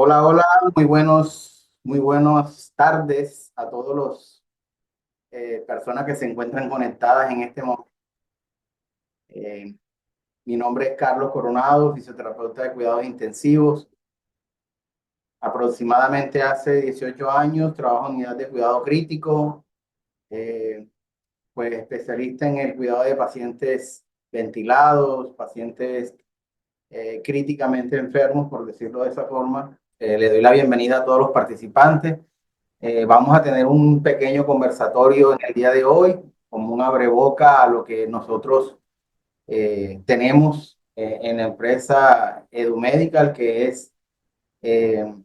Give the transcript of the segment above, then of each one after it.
Hola, hola, muy buenas tardes a todos los personas que se encuentran conectadas en este momento. Eh, Mi nombre es Carlos Coronado, fisioterapeuta de cuidados intensivos. Aproximadamente hace 18 años trabajo en unidad de cuidado crítico, eh, pues especialista en el cuidado de pacientes ventilados, pacientes críticamente enfermos, por decirlo de esa forma. Le doy la bienvenida a todos los participantes. Vamos a tener un pequeño conversatorio en el día de hoy, como un abreboca a lo que nosotros tenemos en la empresa EduMedical, que es eh,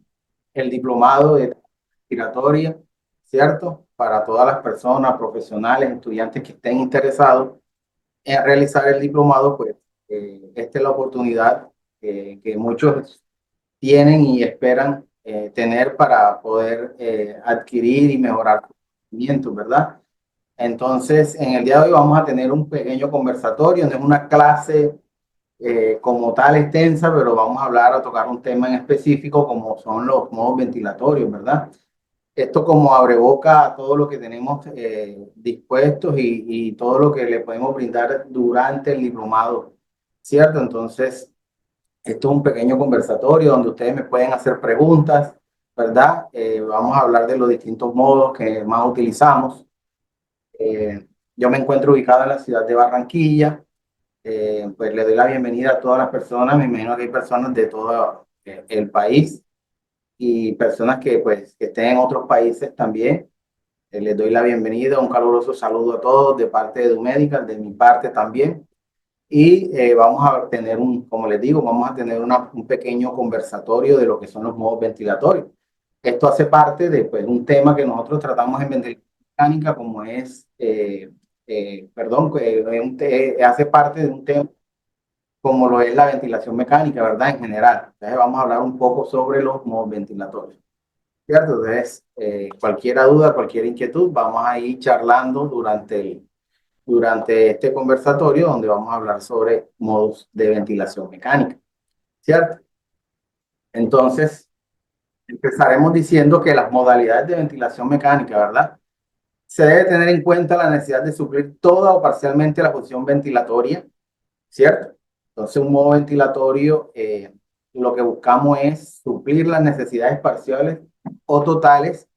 el diplomado de respiratoria, ¿cierto? Para todas las personas, profesionales, estudiantes que estén interesados en realizar el diplomado, pues esta es la oportunidad que muchos tienen y esperan tener para poder adquirir y mejorar sus conocimientos, ¿verdad? Entonces, en el día de hoy vamos a tener un pequeño conversatorio, no es una clase como tal extensa, pero vamos a hablar, a tocar un tema en específico como son los modos ventilatorios, ¿verdad? Esto como abre boca a todo lo que tenemos dispuestos y todo lo que le podemos brindar durante el diplomado, ¿cierto? Entonces, esto es un pequeño conversatorio donde ustedes me pueden hacer preguntas, ¿verdad? Vamos a hablar de los distintos modos que más utilizamos. Yo me encuentro ubicado en la ciudad de Barranquilla. Pues le doy la bienvenida a todas las personas. Me imagino que hay personas de todo el país y personas que pues que estén en otros países también. Les doy la bienvenida, un caluroso saludo a todos de parte de EduMedical, de mi parte también. Y vamos a tener como les digo, vamos a tener un pequeño conversatorio de lo que son los modos ventilatorios. Esto hace parte de pues, un tema que nosotros tratamos en ventilación mecánica, como es, perdón, hace parte de un tema como lo es la ventilación mecánica, ¿verdad? En general. Entonces vamos a hablar un poco sobre los modos ventilatorios. ¿Cierto? Entonces, cualquier duda, cualquier inquietud, vamos a ir charlando durante este conversatorio donde vamos a hablar sobre modos de ventilación mecánica, ¿cierto? Entonces, empezaremos diciendo que las modalidades de ventilación mecánica, ¿verdad? Se debe tener en cuenta la necesidad de suplir toda o parcialmente la función ventilatoria, ¿cierto? Entonces, un modo ventilatorio, lo que buscamos es suplir las necesidades parciales o totales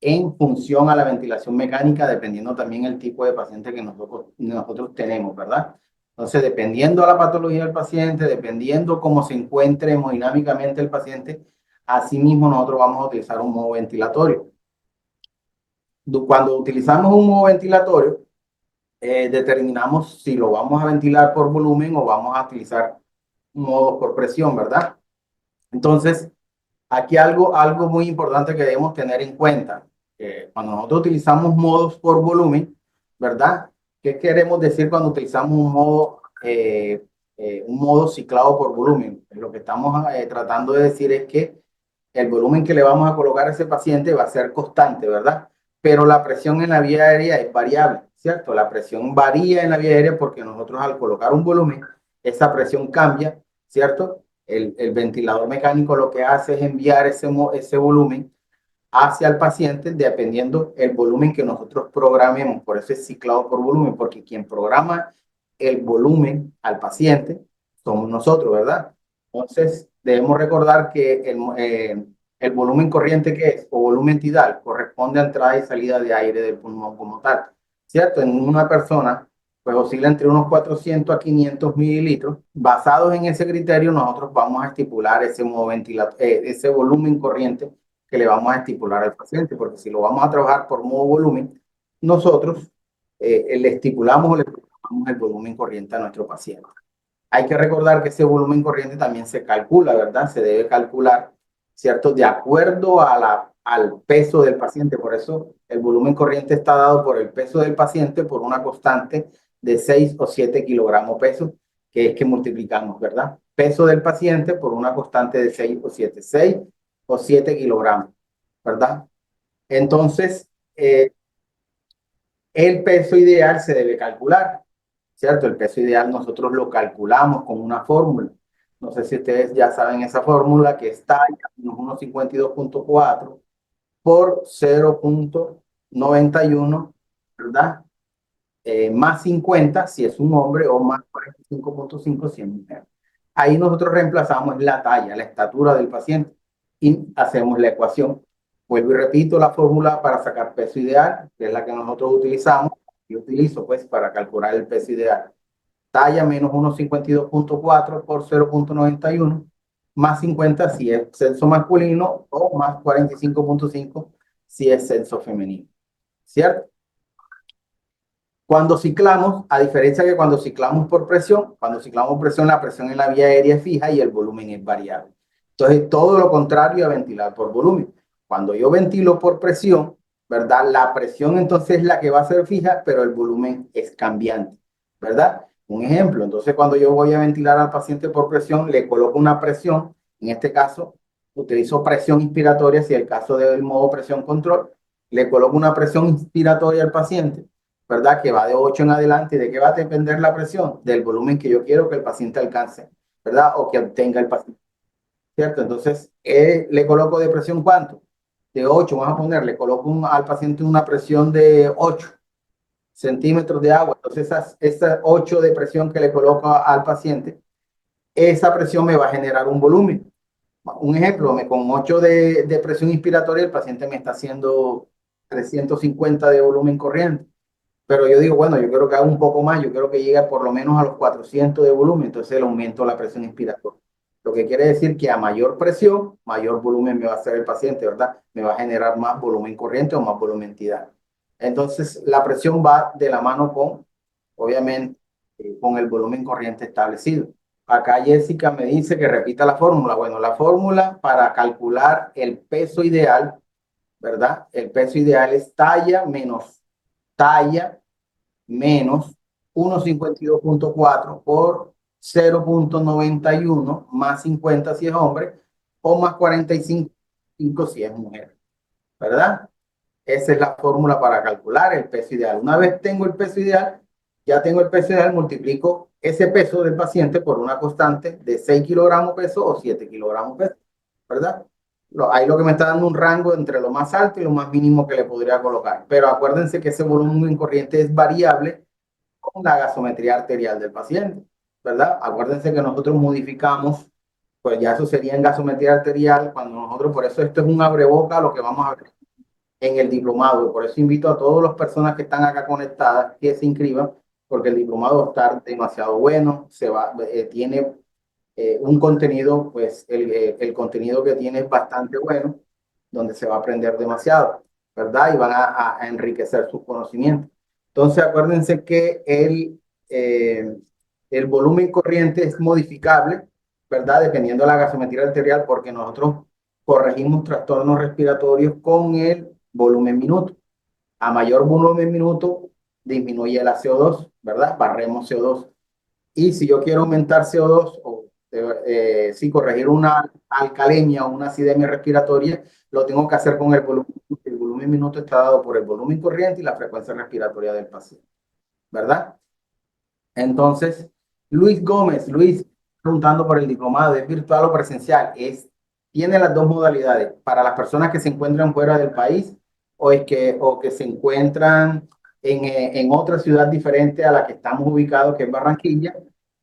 en función a la ventilación mecánica, dependiendo también el tipo de paciente que nosotros tenemos, ¿verdad? Entonces, dependiendo de la patología del paciente, dependiendo cómo se encuentre hemodinámicamente el paciente, asimismo nosotros vamos a utilizar un modo ventilatorio. Cuando utilizamos un modo ventilatorio, determinamos si lo vamos a ventilar por volumen o vamos a utilizar modos por presión, ¿verdad? Entonces, aquí algo muy importante que debemos tener en cuenta. Cuando nosotros utilizamos modos por volumen, ¿verdad? ¿Qué queremos decir cuando utilizamos un modo ciclado por volumen? Lo que estamos tratando de decir es que el volumen que le vamos a colocar a ese paciente va a ser constante, ¿verdad? Pero la presión en la vía aérea es variable, ¿cierto? La presión varía en la vía aérea porque nosotros al colocar un volumen, esa presión cambia, ¿cierto? El ventilador mecánico lo que hace es enviar ese volumen hacia el paciente dependiendo el volumen que nosotros programemos. Por eso es ciclado por volumen, porque quien programa el volumen al paciente somos nosotros, ¿verdad? Entonces, debemos recordar que el volumen corriente que es, o volumen tidal, corresponde a entrada y salida de aire del pulmón como tal, ¿cierto? En una persona, pues oscila entre unos 400 a 500 mililitros. Basados en ese criterio, nosotros vamos a estipular ese volumen corriente que le vamos a estipular al paciente, porque si lo vamos a trabajar por modo volumen, nosotros le estipulamos o le programamos el volumen corriente a nuestro paciente. Hay que recordar que ese volumen corriente también se calcula, ¿verdad? Se debe calcular, ¿cierto? De acuerdo al peso del paciente. Por eso el volumen corriente está dado por el peso del paciente por una constante de 6 o 7 kilogramos peso, que es que multiplicamos, ¿verdad? Peso del paciente por una constante de 6 o 7, 6 o 7 kilogramos, ¿verdad? Entonces, el peso ideal se debe calcular, ¿cierto? El peso ideal nosotros lo calculamos con una fórmula. No sé si ustedes ya saben esa fórmula, que es talla menos 1,52.4 por 0,91, ¿verdad? Más 50 si es un hombre o más 45,5 si es mujer. Ahí nosotros reemplazamos la talla, la estatura del paciente y hacemos la ecuación. Vuelvo y repito la fórmula para sacar peso ideal, que es la que nosotros utilizamos. Yo utilizo pues para calcular el peso ideal. Talla menos 1,52.4 por 0,91 más 50 si es sexo masculino o más 45,5 si es sexo femenino. ¿Cierto? Cuando ciclamos, a diferencia de cuando ciclamos por presión, cuando ciclamos por presión, la presión en la vía aérea es fija y el volumen es variable. Entonces, todo lo contrario a ventilar por volumen. Cuando yo ventilo por presión, ¿verdad? La presión entonces es la que va a ser fija, pero el volumen es cambiante, ¿verdad? Un ejemplo, entonces cuando yo voy a ventilar al paciente por presión, le coloco una presión, en este caso, utilizo presión inspiratoria, si es el caso del modo presión control, le coloco una presión inspiratoria al paciente, ¿verdad? Que va de 8 en adelante. ¿Y de qué va a depender la presión? Del volumen que yo quiero que el paciente alcance, ¿verdad? O que obtenga el paciente, ¿cierto? Entonces, ¿le coloco de presión cuánto? De 8, vamos a poner, le coloco al paciente una presión de 8 centímetros de agua. Entonces, esas 8 de presión que le coloco al paciente, esa presión me va a generar un volumen. Un ejemplo, con 8 de presión inspiratoria, el paciente me está haciendo 350 de volumen corriente. Pero yo digo, bueno, yo quiero que haga un poco más, yo quiero que llegue por lo menos a los 400 de volumen, entonces le aumento la presión inspiratoria. Lo que quiere decir que a mayor presión, mayor volumen me va a hacer el paciente, ¿verdad? Me va a generar más volumen corriente o más volumetría. Entonces, la presión va de la mano con, obviamente, con el volumen corriente establecido. Acá Jessica me dice que repita la fórmula. Bueno, la fórmula para calcular el peso ideal, ¿verdad? El peso ideal es talla menos 1,52.4 por 0,91 más 50 si es hombre o más 45 si es mujer, ¿verdad? Esa es la fórmula para calcular el peso ideal. Una vez tengo el peso ideal, ya tengo el peso ideal, multiplico ese peso del paciente por una constante de 6 kilogramos peso o 7 kilogramos peso, ¿verdad? Ahí lo que me está dando un rango entre lo más alto y lo más mínimo que le podría colocar. Pero acuérdense que ese volumen corriente es variable con la gasometría arterial del paciente, ¿verdad? Acuérdense que nosotros modificamos, pues ya eso sería en gasometría arterial, cuando nosotros, por eso esto es un abreboca, lo que vamos a ver en el diplomado, y por eso invito a todas las personas que están acá conectadas que se inscriban, porque el diplomado está demasiado bueno, tiene un contenido, pues el contenido que tiene es bastante bueno, donde se va a aprender demasiado, ¿verdad? Y van a enriquecer sus conocimientos. Entonces, acuérdense que el volumen corriente es modificable, ¿verdad? Dependiendo de la gasometría arterial, porque nosotros corregimos trastornos respiratorios con el volumen minuto. A mayor volumen minuto, disminuye la CO2, ¿verdad? Barremos CO2. Y si yo quiero aumentar CO2 o si corregir una alcalemia o una acidemia respiratoria, lo tengo que hacer con el volumen. El volumen minuto está dado por el volumen corriente y la frecuencia respiratoria del paciente, ¿verdad? Entonces, Luis Gómez, Luis, preguntando por el diplomado, ¿es virtual o presencial? Tiene las dos modalidades. Para las personas que se encuentran fuera del país o que se encuentran en otra ciudad diferente a la que estamos ubicados, que es Barranquilla,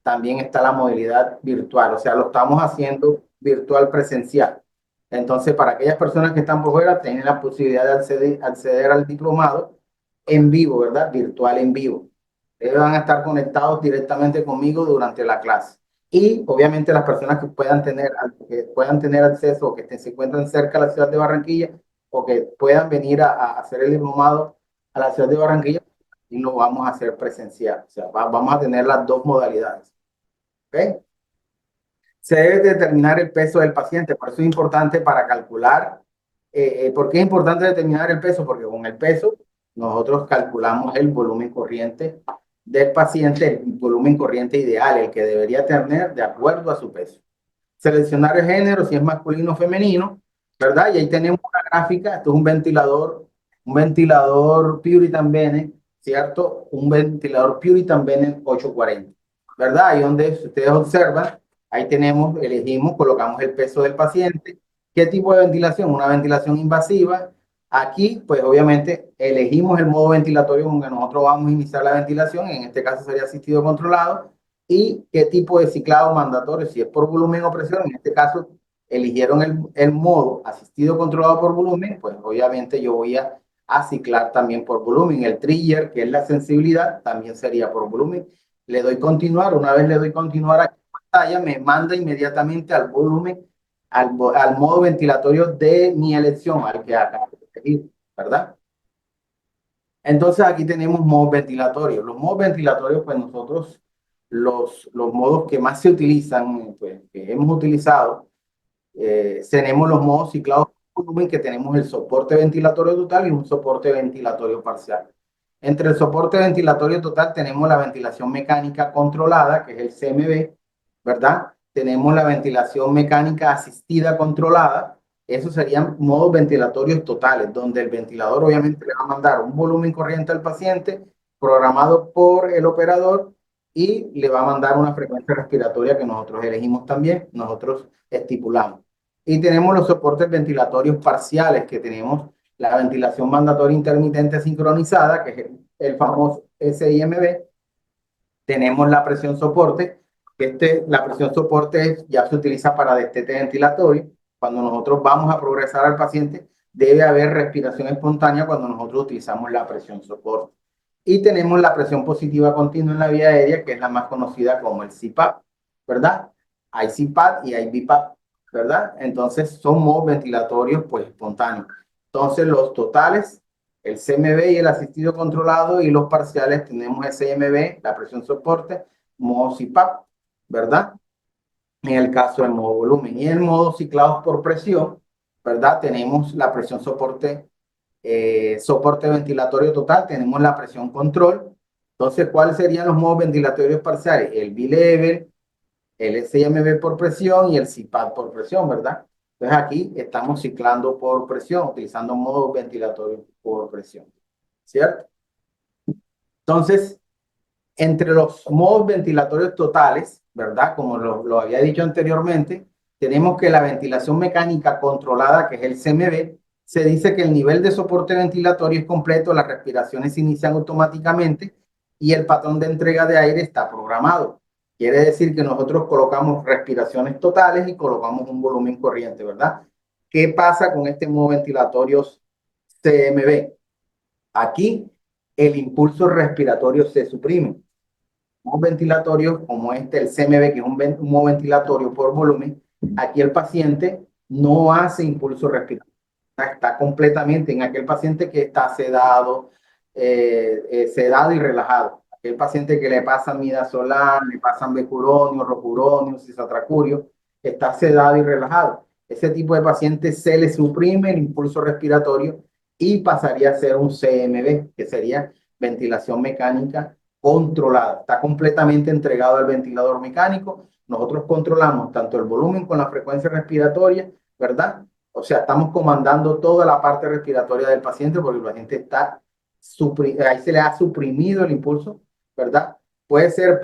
también está la modalidad virtual. O sea, lo estamos haciendo virtual presencial. Entonces, para aquellas personas que están por fuera, tienen la posibilidad de acceder al diplomado en vivo, ¿verdad? Virtual en vivo. Ellos van a estar conectados directamente conmigo durante la clase. Y obviamente las personas que puedan tener acceso o que se encuentren cerca de la ciudad de Barranquilla o que puedan venir a hacer el diplomado a la ciudad de Barranquilla, y lo vamos a hacer presencial. O sea, vamos a tener las dos modalidades. ¿Ok? Se debe determinar el peso del paciente, por eso es importante para calcular. ¿Por qué es importante determinar el peso? Porque con el peso nosotros calculamos el volumen corriente del paciente, el volumen corriente ideal, el que debería tener de acuerdo a su peso. Seleccionar el género, si es masculino o femenino, ¿verdad? Y ahí tenemos una gráfica, esto es un ventilador Puritan Bennett, ¿cierto? Un ventilador Puritan Bennett 840, ¿verdad? Ahí donde ustedes observan Ahí tenemos, elegimos, colocamos el peso del paciente. ¿Qué tipo de ventilación? Una ventilación invasiva. Aquí, pues obviamente, elegimos el modo ventilatorio con que nosotros vamos a iniciar la ventilación. En este caso sería asistido controlado. Y qué tipo de ciclado mandatorio, si es por volumen o presión. En este caso, eligieron el modo asistido controlado por volumen. Pues obviamente yo voy a ciclar también por volumen. El trigger, que es la sensibilidad, también sería por volumen. Le doy continuar. Una vez le doy continuar aquí, pantalla me manda inmediatamente al volumen, al modo ventilatorio de mi elección, al que acabo de elegir, ¿verdad? Entonces aquí tenemos modos ventilatorios. Los modos ventilatorios, pues nosotros, los modos que más se utilizan, pues que hemos utilizado, tenemos los modos ciclados por volumen, que tenemos el soporte ventilatorio total y un soporte ventilatorio parcial. Entre el soporte ventilatorio total tenemos la ventilación mecánica controlada, que es el CMB, ¿verdad? Tenemos la ventilación mecánica asistida controlada. Esos serían modos ventilatorios totales, donde el ventilador obviamente le va a mandar un volumen corriente al paciente programado por el operador y le va a mandar una frecuencia respiratoria que nosotros elegimos también, nosotros estipulamos. Y tenemos los soportes ventilatorios parciales, que tenemos la ventilación mandatoria intermitente sincronizada, que es el famoso SIMB. Tenemos la presión soporte, que la presión soporte ya se utiliza para destete ventilatorio. Cuando nosotros vamos a progresar al paciente, debe haber respiración espontánea cuando nosotros utilizamos la presión soporte. Y tenemos la presión positiva continua en la vía aérea, que es la más conocida como el CPAP, ¿verdad? Hay CPAP y hay BiPAP, ¿verdad? Entonces son modos ventilatorios pues espontáneos. Entonces los totales, el CMB y el asistido controlado, y los parciales tenemos SMB, la presión soporte, modo CPAP, ¿verdad? En el caso del modo volumen. Y en el modo ciclados por presión, ¿verdad? Tenemos la presión soporte, soporte ventilatorio total, tenemos la presión control. Entonces, ¿cuáles serían los modos ventilatorios parciales? El B-level, el SIMB por presión y el CPAP por presión, ¿verdad? Entonces aquí estamos ciclando por presión, utilizando modos ventilatorios por presión, ¿cierto? Entonces, entre los modos ventilatorios totales, ¿verdad? Como lo había dicho anteriormente, tenemos que la ventilación mecánica controlada, que es el CMB, se dice que el nivel de soporte ventilatorio es completo, las respiraciones se inician automáticamente y el patrón de entrega de aire está programado. Quiere decir que nosotros colocamos respiraciones totales y colocamos un volumen corriente, ¿verdad? ¿Qué pasa con este modo ventilatorio CMB? Aquí el impulso respiratorio se suprime. Un ventilatorio como este, el CMB, que es un modo ventilatorio por volumen, aquí el paciente no hace impulso respiratorio, está completamente en aquel paciente que está sedado, sedado y relajado. Aquel paciente que le pasan midazolam, le pasan becuronio, rocuronio, cisatracurio, está sedado y relajado. Ese tipo de paciente se le suprime el impulso respiratorio y pasaría a ser un CMB, que sería ventilación mecánica controlada. Está completamente entregado al ventilador mecánico. Nosotros controlamos tanto el volumen con la frecuencia respiratoria, ¿verdad? O sea, estamos comandando toda la parte respiratoria del paciente, porque el paciente está, ahí se le ha suprimido el impulso, ¿verdad? Puede ser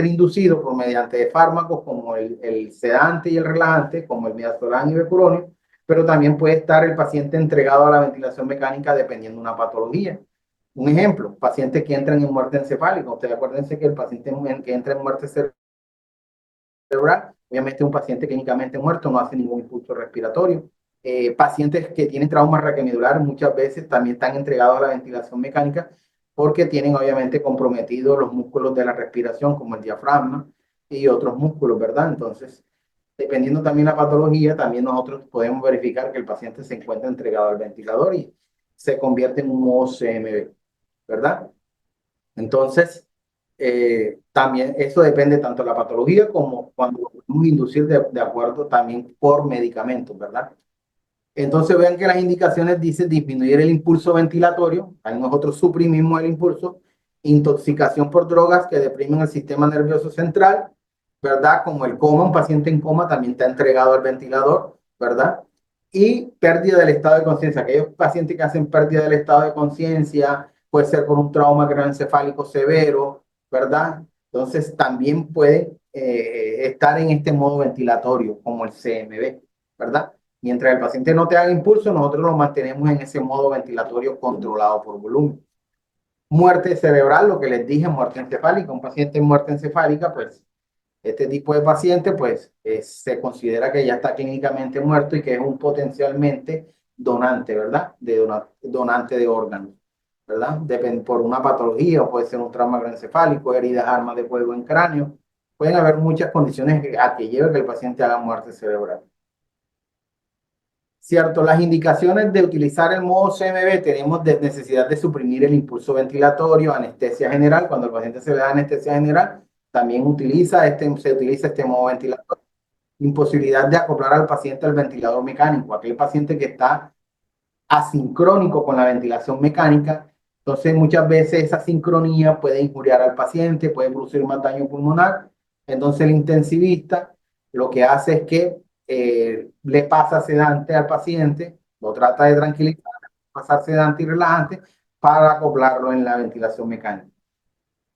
inducido por mediante fármacos como el sedante y el relajante, como el midazolam y becuronio, pero también puede estar el paciente entregado a la ventilación mecánica dependiendo de una patología. Un ejemplo, pacientes que entran en muerte encefálica. Ustedes acuérdense que el paciente que entra en muerte cerebral, obviamente un paciente clínicamente muerto no hace ningún impulso respiratorio. Pacientes que tienen trauma raquimedular muchas veces también están entregados a la ventilación mecánica porque tienen obviamente comprometidos los músculos de la respiración como el diafragma y otros músculos, ¿verdad? Entonces, dependiendo también la patología, también nosotros podemos verificar que el paciente se encuentra entregado al ventilador y se convierte en un modo CMB, ¿verdad? Entonces, también eso depende tanto de la patología como cuando lo podemos inducir de acuerdo también por medicamentos, ¿verdad? Entonces vean que las indicaciones dicen disminuir el impulso ventilatorio, ahí nosotros suprimimos el impulso, intoxicación por drogas que deprimen el sistema nervioso central, ¿verdad? Como el coma, un paciente en coma también está entregado al ventilador, ¿verdad? Y pérdida del estado de conciencia, aquellos pacientes que hacen pérdida del estado de conciencia, puede ser por un trauma craneoencefálico severo, ¿verdad? Entonces también puede estar en este modo ventilatorio como el CMV, ¿verdad? Mientras el paciente no te haga impulso, nosotros lo mantenemos en ese modo ventilatorio controlado por volumen. Muerte cerebral, lo que les dije, muerte encefálica. Un paciente en muerte encefálica, pues este tipo de paciente, pues se considera que ya está clínicamente muerto y que es un potencialmente donante, ¿verdad? Donante de órganos, ¿verdad? Depende por una patología o puede ser un trauma encefálico, heridas, armas de fuego en cráneo. Pueden haber muchas condiciones a que lleve que el paciente haga muerte cerebral. Cierto, las indicaciones de utilizar el modo CMV tenemos de necesidad de suprimir el impulso ventilatorio, anestesia general. Cuando el paciente se le da anestesia general, también se utiliza este modo ventilatorio. Imposibilidad de acoplar al paciente al ventilador mecánico. Aquel paciente que está asincrónico con la ventilación mecánica, entonces muchas veces esa sincronía puede injuriar al paciente, puede producir más daño pulmonar. Entonces el intensivista lo que hace es que le pasa sedante al paciente, lo trata de tranquilizar, pasar sedante y relajante para acoplarlo en la ventilación mecánica.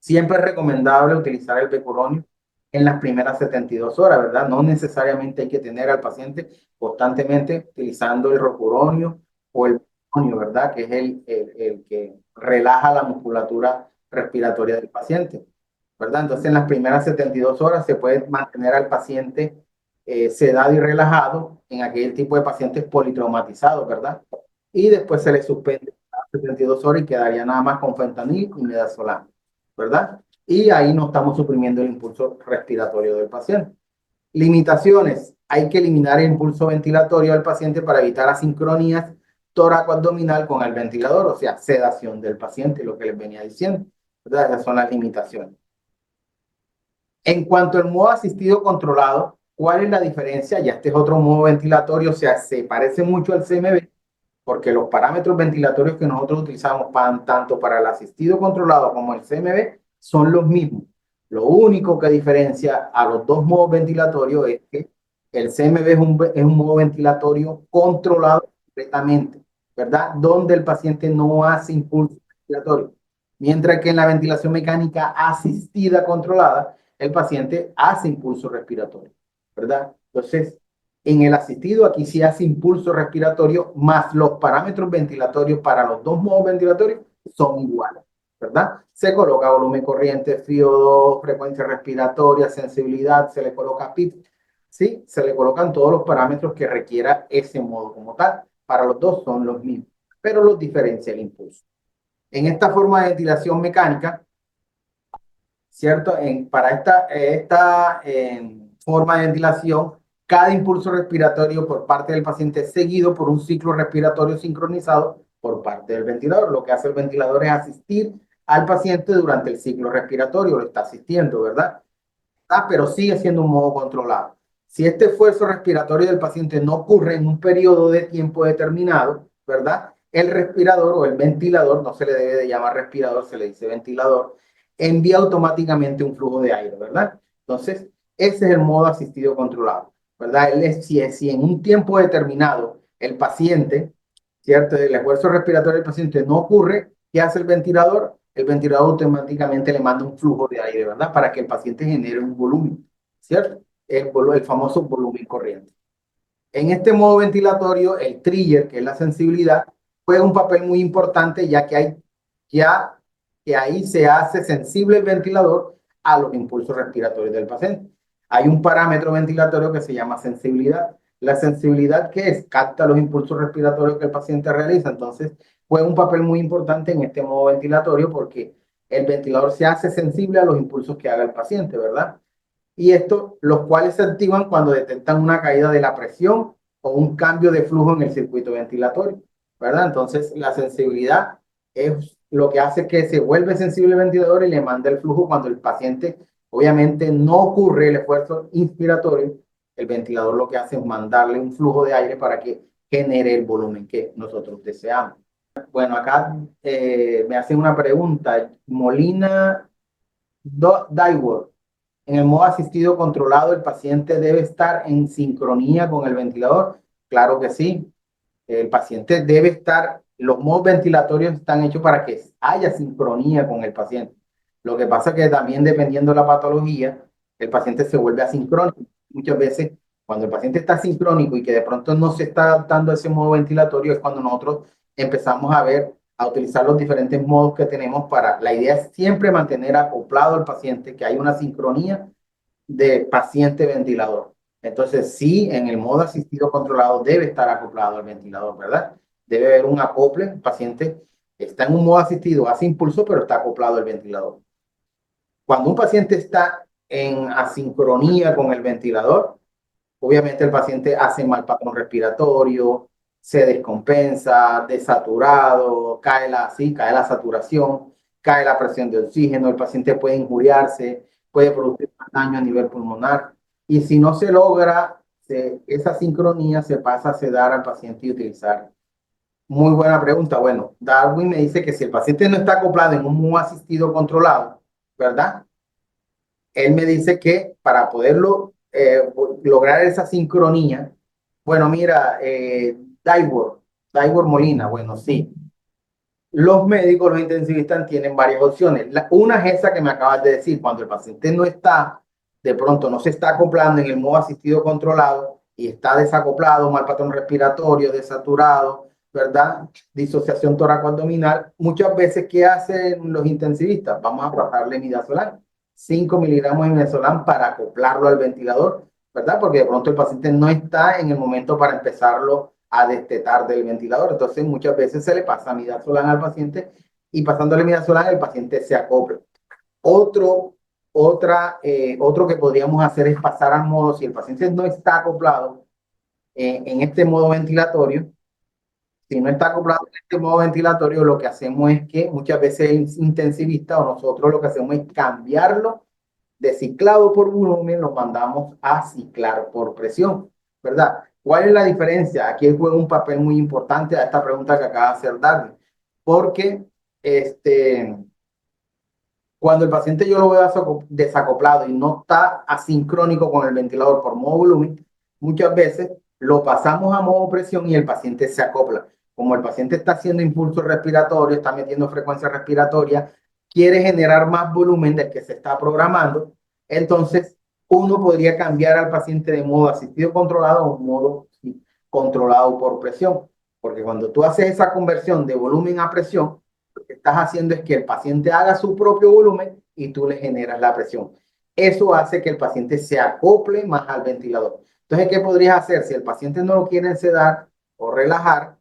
Siempre es recomendable utilizar el becuronio en las primeras 72 horas, ¿verdad? No necesariamente hay que tener al paciente constantemente utilizando el rocuronio o el becuronio, ¿verdad? Que es el que relaja la musculatura respiratoria del paciente, ¿verdad? Entonces, en las primeras 72 horas se puede mantener al paciente sedado y relajado en aquel tipo de pacientes politraumatizados, ¿verdad? Y después se le suspende a 72 horas y quedaría nada más con fentanil y midazolam, ¿verdad? Y ahí no estamos suprimiendo el impulso respiratorio del paciente. Limitaciones. Hay que eliminar el impulso ventilatorio del paciente para evitar asincronías tóraco-abdominal con el ventilador, o sea, sedación del paciente, lo que les venía diciendo, ¿verdad? Esas son las limitaciones. En cuanto al modo asistido controlado, ¿cuál es la diferencia? Ya este es otro modo ventilatorio, o sea, se parece mucho al CMV, porque los parámetros ventilatorios que nosotros utilizamos tanto para el asistido controlado como el CMV son los mismos. Lo único que diferencia a los dos modos ventilatorios es que el CMV es un modo ventilatorio controlado completamente, ¿verdad? Donde el paciente no hace impulso ventilatorio. Mientras que en la ventilación mecánica asistida controlada, el paciente hace impulso respiratorio, ¿verdad? Entonces, en el asistido, aquí sí hace impulso respiratorio, más los parámetros ventilatorios para los dos modos ventilatorios son iguales, ¿verdad? Se coloca volumen corriente, FIO2, frecuencia respiratoria, sensibilidad, se le coloca PIP, ¿sí? Se le colocan todos los parámetros que requiera ese modo como tal. Para los dos son los mismos, pero los diferencia el impulso. En esta forma de ventilación mecánica, ¿cierto? Para esta forma de ventilación, cada impulso respiratorio por parte del paciente es seguido por un ciclo respiratorio sincronizado por parte del ventilador. Lo que hace el ventilador es asistir al paciente durante el ciclo respiratorio, lo está asistiendo, ¿verdad? Pero sigue siendo un modo controlado. Si este esfuerzo respiratorio del paciente no ocurre en un periodo de tiempo determinado, ¿verdad? El respirador o el ventilador, no se le debe de llamar respirador, se le dice ventilador, envía automáticamente un flujo de aire, ¿verdad? Entonces, ese es el modo asistido controlado, ¿verdad? Si en un tiempo determinado el paciente, ¿cierto? El esfuerzo respiratorio del paciente no ocurre, ¿qué hace el ventilador? El ventilador automáticamente le manda un flujo de aire, ¿verdad? Para que el paciente genere un volumen, ¿cierto? El famoso volumen corriente. En este modo ventilatorio, el trigger, que es la sensibilidad, juega un papel muy importante ya que ahí se hace sensible el ventilador a los impulsos respiratorios del paciente. Hay un parámetro ventilatorio que se llama sensibilidad. La sensibilidad, ¿qué es? Capta los impulsos respiratorios que el paciente realiza. Entonces, juega un papel muy importante en este modo ventilatorio porque el ventilador se hace sensible a los impulsos que haga el paciente, ¿verdad? Y estos, los cuales se activan cuando detectan una caída de la presión o un cambio de flujo en el circuito ventilatorio, ¿verdad? Entonces, la sensibilidad es lo que hace que se vuelve sensible el ventilador y le manda el flujo cuando el paciente, obviamente, no ocurre el esfuerzo inspiratorio, el ventilador lo que hace es mandarle un flujo de aire para que genere el volumen que nosotros deseamos. Bueno, acá me hacen una pregunta. Molina Daiworth. En el modo asistido controlado, el paciente debe estar en sincronía con el ventilador. Claro que sí. El paciente debe estar, los modos ventilatorios están hechos para que haya sincronía con el paciente. Lo que pasa es que también dependiendo de la patología, el paciente se vuelve asincrónico. Muchas veces, cuando el paciente está asincrónico y que de pronto no se está adaptando a ese modo ventilatorio, es cuando nosotros empezamos a utilizar los diferentes modos que tenemos para, la idea es siempre mantener acoplado al paciente, que hay una sincronía de paciente-ventilador. Entonces, sí, en el modo asistido controlado debe estar acoplado al ventilador, ¿verdad? Debe haber un acople, el paciente está en un modo asistido, hace impulso, pero está acoplado al ventilador. Cuando un paciente está en asincronía con el ventilador, obviamente el paciente hace mal patrón respiratorio, se descompensa, desaturado, cae la saturación, cae la presión de oxígeno, el paciente puede injuriarse, puede producir daño a nivel pulmonar. Y si no se logra esa sincronía, se pasa a sedar al paciente y utilizar. Muy buena pregunta. Bueno, Darwin me dice que si el paciente no está acoplado en un asistido controlado, ¿verdad? Él me dice que para poderlo lograr esa sincronía, bueno, mira, Daibor Molina, bueno, sí. Los médicos, los intensivistas tienen varias opciones. Una es esa que me acabas de decir, cuando el paciente no está, de pronto no se está acoplando en el modo asistido controlado y está desacoplado, mal patrón respiratorio, desaturado, ¿verdad? Disociación tóraco-abdominal. Muchas veces, ¿qué hacen los intensivistas? Vamos a pasarle midazolam, 5 miligramos de midazolam para acoplarlo al ventilador, ¿verdad? Porque de pronto el paciente no está en el momento para empezarlo a destetar del ventilador. Entonces, muchas veces se le pasa midazolam al paciente y pasándole midazolam el paciente se acopla. Otro que podríamos hacer es pasar al modo, si el paciente no está acoplado en este modo ventilatorio, si no está acoplado en este modo ventilatorio, lo que hacemos es que muchas veces el intensivista o nosotros lo que hacemos es cambiarlo de ciclado por volumen, lo mandamos a ciclar por presión, ¿verdad? ¿Cuál es la diferencia? Aquí juega un papel muy importante a esta pregunta que acaba de hacer Darwin, porque cuando el paciente yo lo veo desacoplado y no está asincrónico con el ventilador por modo volumen, muchas veces lo pasamos a modo presión y el paciente se acopla. Como el paciente está haciendo impulso respiratorio, está metiendo frecuencia respiratoria, quiere generar más volumen del que se está programando, entonces uno podría cambiar al paciente de modo asistido controlado a un modo controlado por presión. Porque cuando tú haces esa conversión de volumen a presión, lo que estás haciendo es que el paciente haga su propio volumen y tú le generas la presión. Eso hace que el paciente se acople más al ventilador. Entonces, ¿qué podrías hacer? Si el paciente no lo quiere sedar o relajar,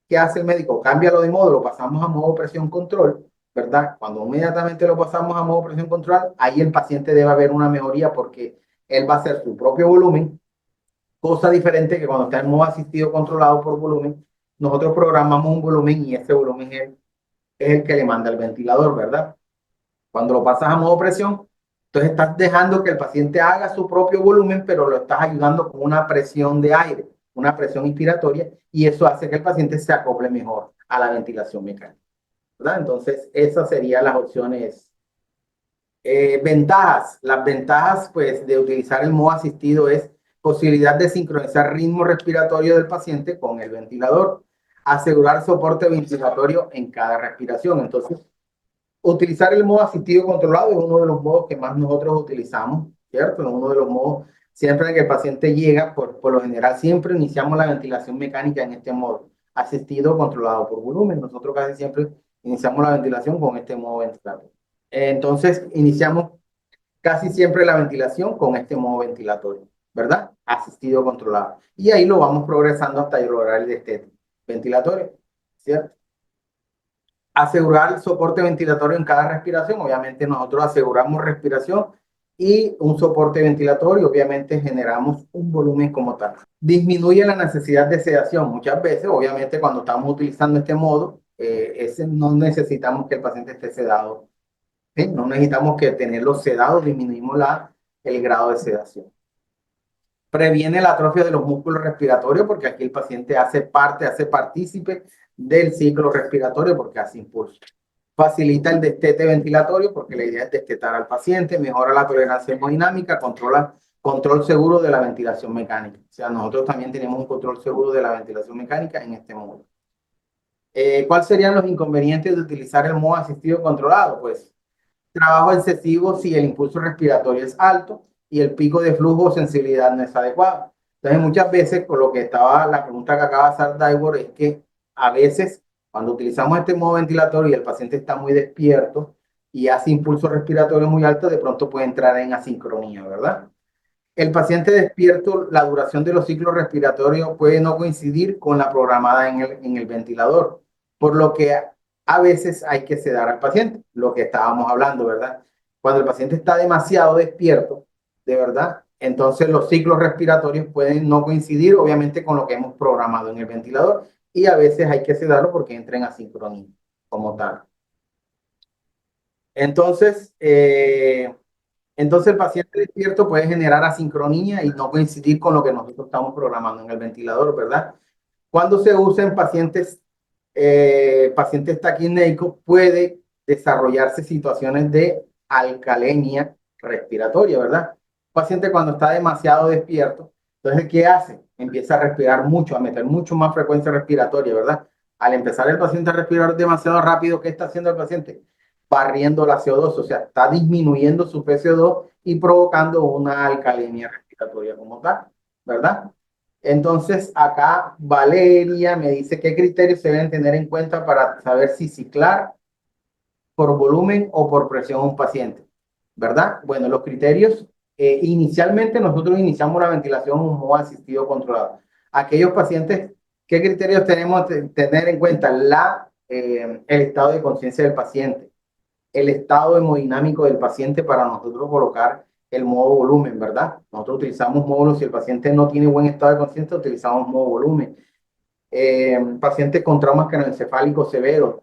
¿qué hace el médico? Cámbialo de modo, lo pasamos a modo presión control, ¿verdad? Cuando inmediatamente lo pasamos a modo presión control, ahí el paciente debe haber una mejoría porque él va a hacer su propio volumen, cosa diferente que cuando está en modo asistido controlado por volumen, nosotros programamos un volumen y ese volumen es el que le manda el ventilador, ¿verdad? Cuando lo pasas a modo presión, entonces estás dejando que el paciente haga su propio volumen, pero lo estás ayudando con una presión de aire, una presión inspiratoria, y eso hace que el paciente se acople mejor a la ventilación mecánica, ¿verdad? Entonces, esas serían las opciones. Ventajas. Las ventajas, pues, de utilizar el modo asistido es posibilidad de sincronizar ritmo respiratorio del paciente con el ventilador, asegurar soporte ventilatorio en cada respiración. Entonces, utilizar el modo asistido controlado es uno de los modos que más nosotros utilizamos, ¿cierto? Es uno de los modos, siempre que el paciente llega, por lo general, siempre iniciamos la ventilación mecánica en este modo, asistido controlado por volumen. Nosotros casi siempre iniciamos la ventilación con este modo ventilatorio. Entonces, iniciamos casi siempre la ventilación con este modo ventilatorio, ¿verdad? Asistido controlado. Y ahí lo vamos progresando hasta lograr el destete ventilatorio, ¿cierto? Asegurar el soporte ventilatorio en cada respiración. Obviamente nosotros aseguramos respiración y un soporte ventilatorio. Obviamente generamos un volumen como tal. Disminuye la necesidad de sedación. Muchas veces, obviamente, cuando estamos utilizando este modo, no necesitamos que el paciente esté sedado. ¿Sí? No necesitamos que tenerlo sedado, disminuimos el grado de sedación. Previene la atrofia de los músculos respiratorios porque aquí el paciente hace partícipe del ciclo respiratorio porque hace impulso. Facilita el destete ventilatorio porque la idea es destetar al paciente, mejora la tolerancia hemodinámica, control seguro de la ventilación mecánica. O sea, nosotros también tenemos un control seguro de la ventilación mecánica en este modo. ¿Cuáles serían los inconvenientes de utilizar el modo asistido controlado? Pues trabajo excesivo si el impulso respiratorio es alto y el pico de flujo o sensibilidad no es adecuado. Entonces, muchas veces, con lo que estaba la pregunta que acaba de hacer Daibor, es que a veces, cuando utilizamos este modo ventilatorio y el paciente está muy despierto y hace impulso respiratorio muy alto, de pronto puede entrar en asincronía, ¿verdad? El paciente despierto, la duración de los ciclos respiratorios puede no coincidir con la programada en el ventilador, por lo que a veces hay que sedar al paciente, lo que estábamos hablando, ¿verdad? Cuando el paciente está demasiado despierto, de verdad, entonces los ciclos respiratorios pueden no coincidir, obviamente, con lo que hemos programado en el ventilador, y a veces hay que sedarlo porque entra en asincronía como tal. Entonces, el paciente despierto puede generar asincronía y no coincidir con lo que nosotros estamos programando en el ventilador, ¿verdad? Cuando se usa en pacientes taquíneicos, puede desarrollarse situaciones de alcalemia respiratoria, ¿verdad? El paciente cuando está demasiado despierto, entonces, ¿qué hace? Empieza a respirar mucho, a meter mucho más frecuencia respiratoria, ¿verdad? Al empezar el paciente a respirar demasiado rápido, ¿qué está haciendo el paciente? Barriendo la CO2, o sea, está disminuyendo su PCO2 y provocando una alcalemia respiratoria como tal, ¿verdad? Entonces, acá Valeria me dice qué criterios se deben tener en cuenta para saber si ciclar por volumen o por presión a un paciente, ¿verdad? Bueno, los criterios, inicialmente nosotros iniciamos la ventilación en un modo asistido controlado. Aquellos pacientes, ¿qué criterios tenemos que tener en cuenta? El estado de conciencia del paciente, el estado hemodinámico del paciente para nosotros colocar el modo volumen, ¿verdad? Nosotros utilizamos módulos, si el paciente no tiene buen estado de conciencia, utilizamos modo volumen. Pacientes con traumas craneoencefálicos severos,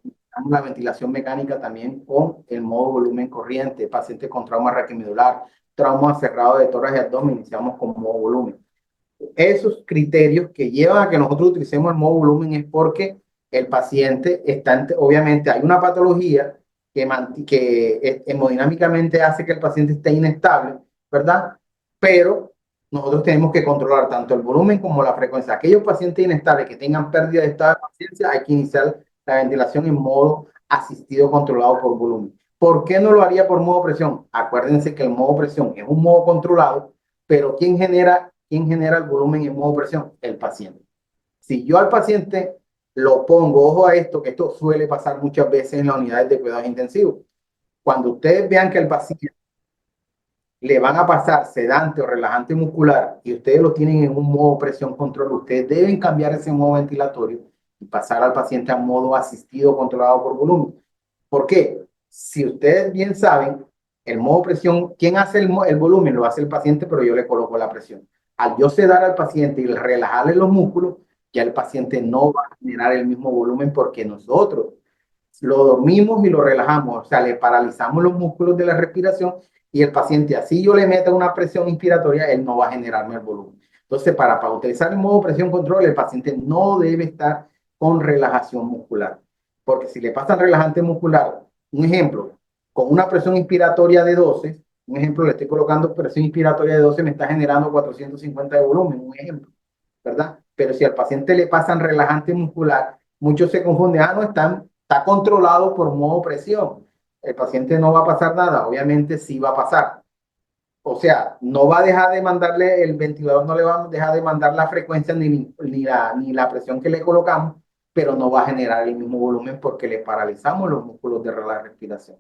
la ventilación mecánica también con el modo volumen corriente. Pacientes con trauma raquimedular, trauma cerrado de tórax y abdomen, iniciamos con modo volumen. Esos criterios que llevan a que nosotros utilicemos el modo volumen es porque el paciente está, obviamente hay una patología que hemodinámicamente hace que el paciente esté inestable, ¿verdad? Pero nosotros tenemos que controlar tanto el volumen como la frecuencia. Aquellos pacientes inestables que tengan pérdida de estado de conciencia, hay que iniciar la ventilación en modo asistido controlado por volumen. ¿Por qué no lo haría por modo presión? Acuérdense que el modo presión es un modo controlado, pero ¿quién genera el volumen en modo presión? El paciente. Si yo al paciente lo pongo, ojo a esto, que esto suele pasar muchas veces en las unidades de cuidados intensivos. Cuando ustedes vean que al paciente le van a pasar sedante o relajante muscular y ustedes lo tienen en un modo presión control, ustedes deben cambiar ese modo ventilatorio y pasar al paciente a modo asistido controlado por volumen. ¿Por qué? Si ustedes bien saben, el modo presión, ¿quién hace el volumen? Lo hace el paciente, pero yo le coloco la presión. Al yo sedar al paciente y relajarle los músculos, ya el paciente no va a generar el mismo volumen porque nosotros lo dormimos y lo relajamos, o sea, le paralizamos los músculos de la respiración y el paciente, así yo le meto una presión inspiratoria, él no va a generarme el volumen. Entonces, para utilizar el modo presión control, el paciente no debe estar con relajación muscular, porque si le pasan relajante muscular, un ejemplo, con una presión inspiratoria de 12, un ejemplo, le estoy colocando presión inspiratoria de 12, me está generando 450 de volumen, un ejemplo, ¿verdad? Pero si al paciente le pasan relajante muscular, muchos se confunden, no, está controlado por modo presión. El paciente no va a pasar nada, obviamente sí va a pasar. O sea, no va a dejar de mandarle, el ventilador no le va a dejar de mandar la frecuencia ni la presión que le colocamos, pero no va a generar el mismo volumen porque le paralizamos los músculos de la respiración.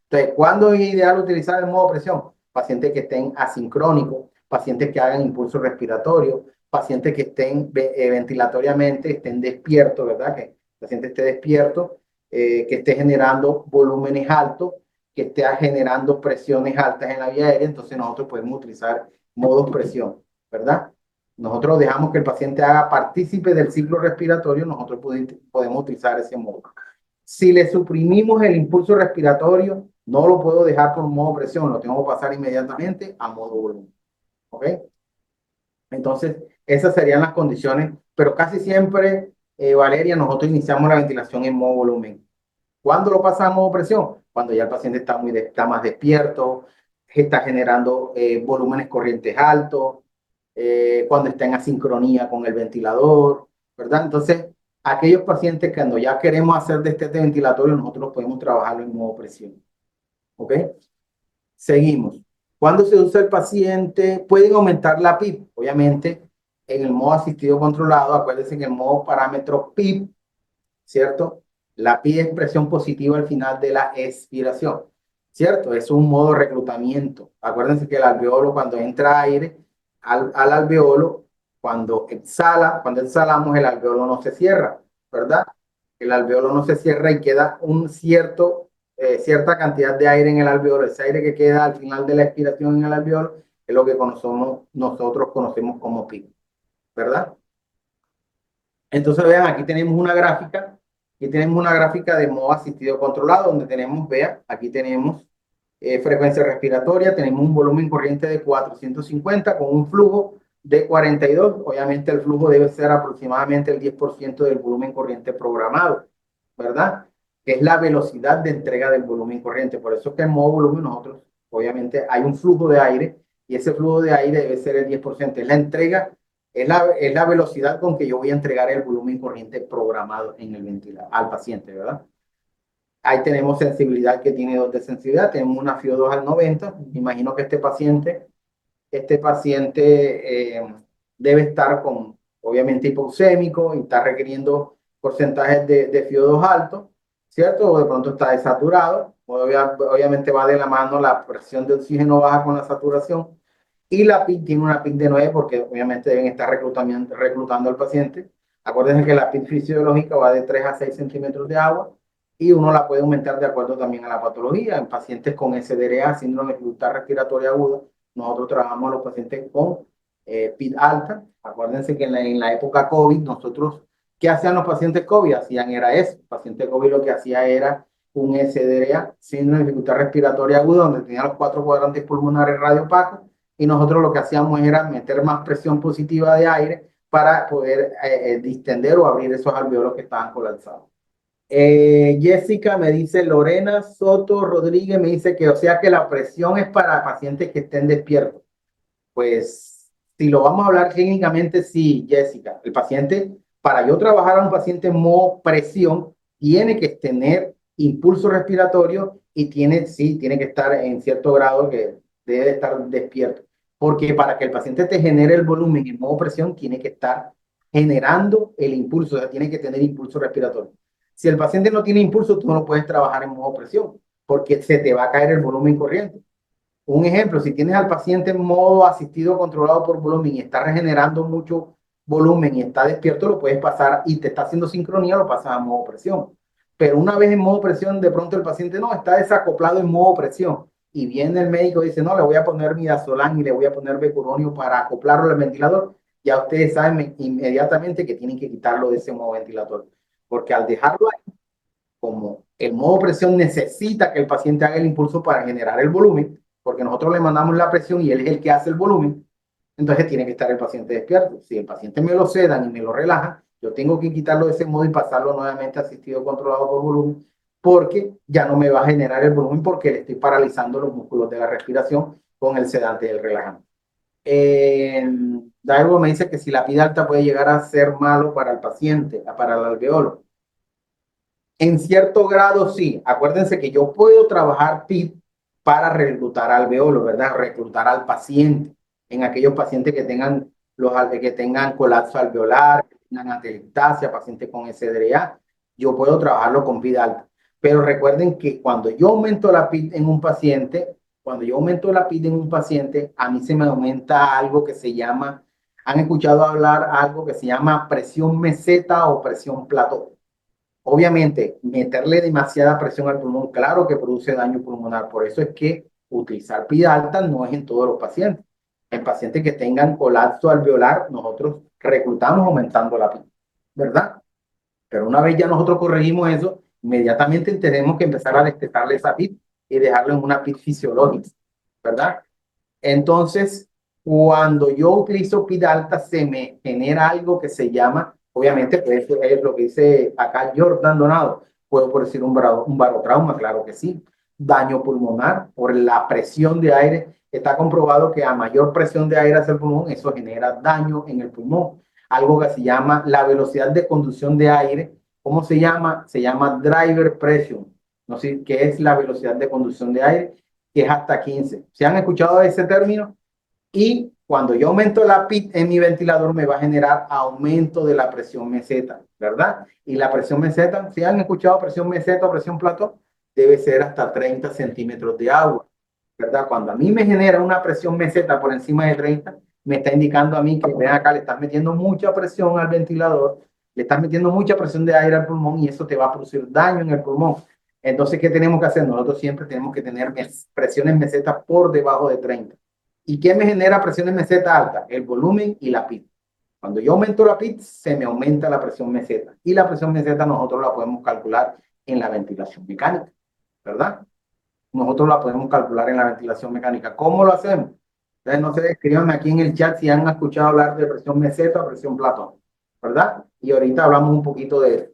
Entonces, ¿cuándo es ideal utilizar el modo presión? Pacientes que estén asincrónicos, pacientes que hagan impulso respiratorio, pacientes que estén ventilatoriamente, estén despiertos, ¿verdad? Que el paciente esté despierto, que esté generando volúmenes altos, que esté generando presiones altas en la vía aérea, entonces nosotros podemos utilizar modos presión, ¿verdad? Nosotros dejamos que el paciente haga partícipe del ciclo respiratorio, nosotros podemos utilizar ese modo. Si le suprimimos el impulso respiratorio, no lo puedo dejar por modo presión, lo tengo que pasar inmediatamente a modo volumen, ¿ok? Entonces, esas serían las condiciones, pero casi siempre, Valeria, nosotros iniciamos la ventilación en modo volumen. ¿Cuándo lo pasamos a presión? Cuando ya el paciente está más despierto, está generando volúmenes corrientes altos, cuando está en asincronía con el ventilador, ¿verdad? Entonces, aquellos pacientes que cuando ya queremos hacer destete ventilatorio, nosotros podemos trabajarlo en modo presión. ¿Ok? Seguimos. Cuando se usa el paciente, pueden aumentar la PIB. Obviamente, en el modo asistido controlado, acuérdense que en el modo parámetro PIB, ¿cierto? La PIB es presión positiva al final de la expiración, ¿cierto? Es un modo de reclutamiento. Acuérdense que el alveolo, cuando entra aire al alveolo, cuando exhalamos, el alveolo no se cierra, ¿verdad? El alveolo no se cierra y queda cierta cantidad de aire en el alveolo. Ese aire que queda al final de la expiración en el alveolo es lo que nosotros conocemos como PIB, ¿verdad? Entonces, vean, aquí tenemos una gráfica de modo asistido controlado, donde tenemos, vean, aquí tenemos frecuencia respiratoria, tenemos un volumen corriente de 450 con un flujo de 42. Obviamente el flujo debe ser aproximadamente el 10% del volumen corriente programado, ¿verdad? Que es la velocidad de entrega del volumen corriente. Por eso es que en modo volumen nosotros, obviamente, hay un flujo de aire y ese flujo de aire debe ser el 10%. Es la entrega, es la velocidad con que yo voy a entregar el volumen corriente programado en el ventilador al paciente, ¿verdad? Ahí tenemos sensibilidad que tiene 2 de sensibilidad, tenemos una FIO2 al 90. Me imagino que este paciente debe estar con, obviamente, hipoxémico y está requiriendo porcentajes de FIO2 altos, ¿cierto? O de pronto está desaturado. Obviamente va de la mano la presión de oxígeno baja con la saturación. Y la PIC tiene una PIC de 9 porque obviamente deben estar reclutando al paciente. Acuérdense que la PIC fisiológica va de 3 a 6 centímetros de agua y uno la puede aumentar de acuerdo también a la patología. En pacientes con SDRA, síndrome de dificultad respiratoria aguda, nosotros trabajamos a los pacientes con PID alta. Acuérdense que en la época COVID, nosotros, ¿qué hacían los pacientes COVID? Hacían era eso. El paciente COVID lo que hacía era un SDRA, síndrome de dificultad respiratoria aguda, donde tenía los 4 cuadrantes pulmonares radiopacos, y nosotros lo que hacíamos era meter más presión positiva de aire para poder distender o abrir esos alveolos que estaban colapsados. Jessica me dice, Lorena Soto Rodríguez me dice que, o sea que la presión es para pacientes que estén despiertos. Pues, si lo vamos a hablar clínicamente, sí, Jessica. El paciente, para yo trabajar a un paciente en modo presión, tiene que tener impulso respiratorio y tiene que estar en cierto grado que debe estar despierto. Porque para que el paciente te genere el volumen en modo presión, tiene que estar generando el impulso, o sea, tiene que tener impulso respiratorio. Si el paciente no tiene impulso, tú no puedes trabajar en modo presión, porque se te va a caer el volumen corriente. Un ejemplo, si tienes al paciente en modo asistido controlado por volumen y está regenerando mucho volumen y está despierto, lo puedes pasar y te está haciendo sincronía, lo pasas a modo presión. Pero una vez en modo presión, de pronto el paciente no, está desacoplado en modo presión. Y viene el médico y dice, no, le voy a poner midazolam y le voy a poner becuronio para acoplarlo al ventilador. Ya ustedes saben inmediatamente que tienen que quitarlo de ese modo ventilador. Porque al dejarlo ahí, como el modo presión necesita que el paciente haga el impulso para generar el volumen, porque nosotros le mandamos la presión y él es el que hace el volumen, entonces tiene que estar el paciente despierto. Si el paciente me lo sedan y me lo relaja, yo tengo que quitarlo de ese modo y pasarlo nuevamente a asistido controlado por volumen, porque ya no me va a generar el volumen porque le estoy paralizando los músculos de la respiración con el sedante y el relajante. Daigo me dice que si la PID alta puede llegar a ser malo para el paciente, para el alveolo. En cierto grado, sí. Acuérdense que yo puedo trabajar PIB para reclutar alveolo, ¿verdad? Reclutar al paciente. En aquellos pacientes que tengan colapso alveolar, que tengan atelectasia, pacientes con SDRA, yo puedo trabajarlo con PIB alta. Pero recuerden que cuando yo aumento la PIB en un paciente, a mí se me aumenta algo que se llama, ¿han escuchado hablar algo que se llama presión meseta o presión plató? Obviamente, meterle demasiada presión al pulmón, claro que produce daño pulmonar. Por eso es que utilizar PID alta no es en todos los pacientes. En pacientes que tengan colapso alveolar, nosotros reclutamos aumentando la PID, ¿verdad? Pero una vez ya nosotros corregimos eso, inmediatamente tenemos que empezar a destetarle esa PID y dejarlo en una PID fisiológica, ¿verdad? Entonces, cuando yo utilizo PID alta, se me genera algo que se llama, obviamente, pues eso es lo que dice acá Jordan Donado. ¿Puedo por decir un barotrauma? Claro que sí. Daño pulmonar por la presión de aire. Está comprobado que a mayor presión de aire hacia el pulmón, eso genera daño en el pulmón. Algo que se llama la velocidad de conducción de aire. ¿Cómo se llama? Se llama driver pressure. No sé qué es la velocidad de conducción de aire. que es hasta 15. ¿Se han escuchado ese término? Y cuando yo aumento la PIT en mi ventilador, me va a generar aumento de la presión meseta, ¿verdad? Y la presión meseta, si han escuchado presión meseta o presión plató, debe ser hasta 30 centímetros de agua, ¿verdad? Cuando a mí me genera una presión meseta por encima de 30, me está indicando a mí que, ven acá, le estás metiendo mucha presión al ventilador, le estás metiendo mucha presión de aire al pulmón y eso te va a producir daño en el pulmón. Entonces, ¿qué tenemos que hacer? Nosotros siempre tenemos que tener presiones mesetas por debajo de 30. ¿Y qué me genera presiones meseta alta? El volumen y la PIT. Cuando yo aumento la PIT, se me aumenta la presión meseta. Y la presión meseta nosotros la podemos calcular en la ventilación mecánica, ¿verdad? Nosotros la podemos calcular en la ventilación mecánica. ¿Cómo lo hacemos? Entonces, no sé, escríbanme aquí en el chat si han escuchado hablar de presión meseta o presión platón, ¿verdad? Y ahorita hablamos un poquito de eso.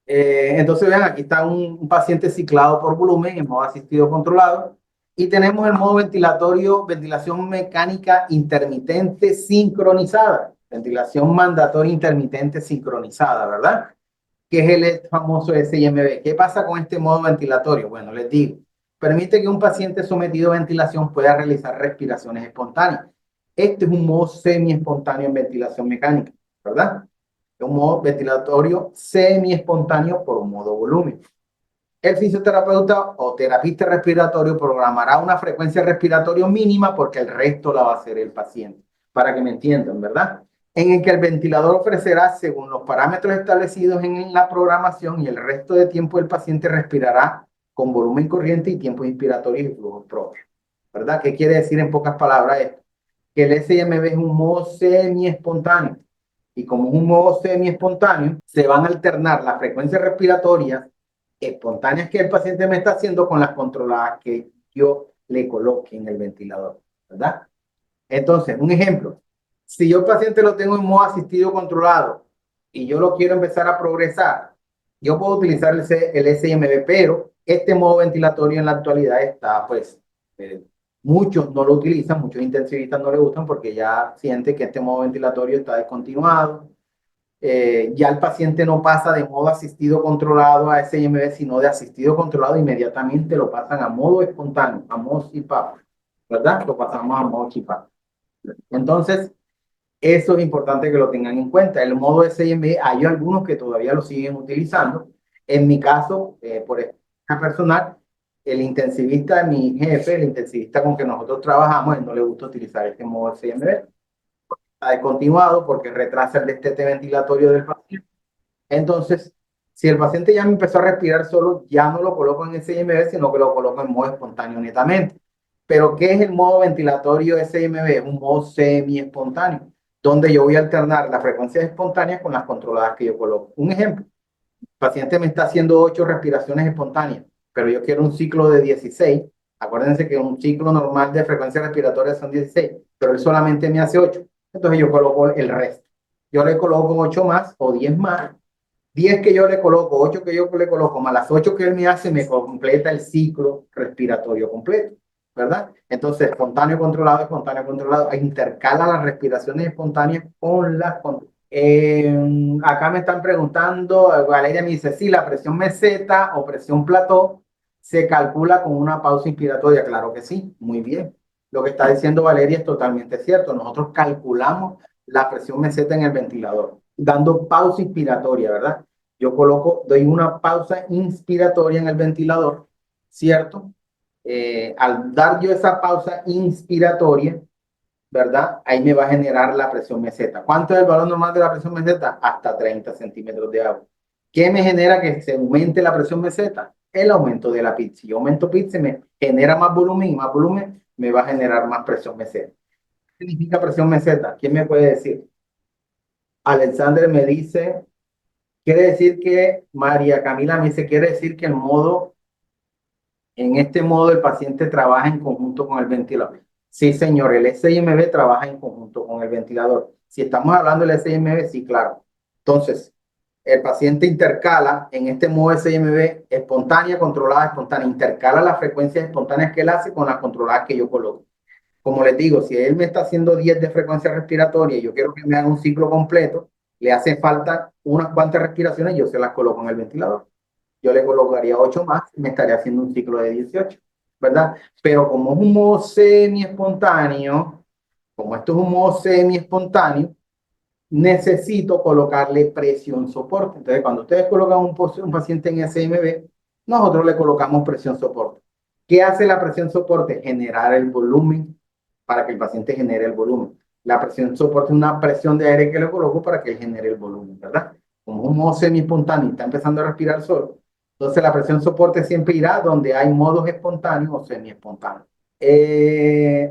Entonces, vean, aquí está un paciente ciclado por volumen en modo asistido controlado. Y tenemos el modo ventilatorio, ventilación mecánica intermitente sincronizada. Ventilación mandatoria intermitente sincronizada, ¿verdad? Que es el famoso SIMB. ¿Qué pasa con este modo ventilatorio? Bueno, les digo, permite que un paciente sometido a ventilación pueda realizar respiraciones espontáneas. Este es un modo semi-espontáneo en ventilación mecánica, ¿verdad? Es un modo ventilatorio semi-espontáneo por un modo volumen. El fisioterapeuta o terapista respiratorio programará una frecuencia respiratoria mínima porque el resto la va a hacer el paciente, para que me entiendan, ¿verdad? En el que el ventilador ofrecerá según los parámetros establecidos en la programación y el resto de tiempo el paciente respirará con volumen corriente y tiempo inspiratorio y flujo propio, ¿verdad? ¿Qué quiere decir en pocas palabras esto? Que el SIMB es un modo semi-espontáneo y como es un modo semi-espontáneo, se van a alternar las frecuencias respiratorias espontáneas que el paciente me está haciendo con las controladas que yo le coloque en el ventilador, ¿verdad? Entonces, un ejemplo, si yo el paciente lo tengo en modo asistido controlado y yo lo quiero empezar a progresar, yo puedo utilizar el SIMB, pero este modo ventilatorio en la actualidad está, pues, muchos no lo utilizan, muchos intensivistas no le gustan porque ya siente que este modo ventilatorio está descontinuado. Ya el paciente no pasa de modo asistido controlado a SIMB, sino de asistido controlado, inmediatamente lo pasan a modo espontáneo, a modo CPAP, ¿verdad? Lo pasamos a modo CPAP. Entonces, eso es importante que lo tengan en cuenta. El modo SIMB, hay algunos que todavía lo siguen utilizando. En mi caso, por experiencia personal, el intensivista, mi jefe, el intensivista con que nosotros trabajamos, él no le gusta utilizar este modo SIMB. Está descontinuado porque retrasa el destete ventilatorio del paciente. Entonces, si el paciente ya me empezó a respirar solo, ya no lo coloco en SIMB, sino que lo coloco en modo espontáneo netamente. Pero, ¿qué es el modo ventilatorio SIMB? Es un modo semi-espontáneo, donde yo voy a alternar las frecuencias espontáneas con las controladas que yo coloco. Un ejemplo, el paciente me está haciendo 8 respiraciones espontáneas, pero yo quiero un ciclo de 16. Acuérdense que un ciclo normal de frecuencia respiratoria son 16, pero él solamente me hace 8. Entonces yo coloco el resto. Yo le coloco 8 más o 10 más. 10 que yo le coloco, 8 que yo le coloco, más las 8 que él me hace, me completa el ciclo respiratorio completo, ¿verdad? Entonces, espontáneo controlado, intercala las respiraciones espontáneas con las controladas. Acá me están preguntando, Valeria me dice, sí, la presión meseta o presión plató se calcula con una pausa inspiratoria. Claro que sí, muy bien. Lo que está diciendo Valeria es totalmente cierto. Nosotros calculamos la presión meseta en el ventilador, dando pausa inspiratoria, ¿verdad? Yo doy una pausa inspiratoria en el ventilador, ¿cierto? Al dar yo esa pausa inspiratoria, ¿verdad? Ahí me va a generar la presión meseta. ¿Cuánto es el valor normal de la presión meseta? Hasta 30 centímetros de agua. ¿Qué me genera que se aumente la presión meseta? El aumento de la PIT. Si yo aumento PIT, se me genera más volumen y más volumen me va a generar más presión meseta. ¿Qué significa presión meseta? ¿Quién me puede decir? Alexander me dice, quiere decir que, María Camila me dice, quiere decir que en este modo el paciente trabaja en conjunto con el ventilador. Sí, señor, el SIMB trabaja en conjunto con el ventilador. Si estamos hablando del SIMB, sí, claro. Entonces, el paciente intercala en este modo SIMB espontánea, controlada, espontánea. Intercala las frecuencias espontáneas que él hace con las controladas que yo coloco. Como les digo, si él me está haciendo 10 de frecuencia respiratoria y yo quiero que me haga un ciclo completo, le hace falta unas cuantas respiraciones y yo se las coloco en el ventilador. Yo le colocaría 8 más y me estaría haciendo un ciclo de 18. ¿verdad? Pero como es un modo semi-espontáneo, como esto es un modo semi-espontáneo, necesito colocarle presión soporte. Entonces, cuando ustedes colocan un paciente en SMB, nosotros le colocamos presión soporte. ¿Qué hace la presión soporte? Generar el volumen para que el paciente genere el volumen. La presión soporte es una presión de aire que le coloco para que él genere el volumen, ¿verdad? Como un modo semi-espontáneo y está empezando a respirar solo, entonces la presión soporte siempre irá donde hay modos espontáneos o semi-espontáneos.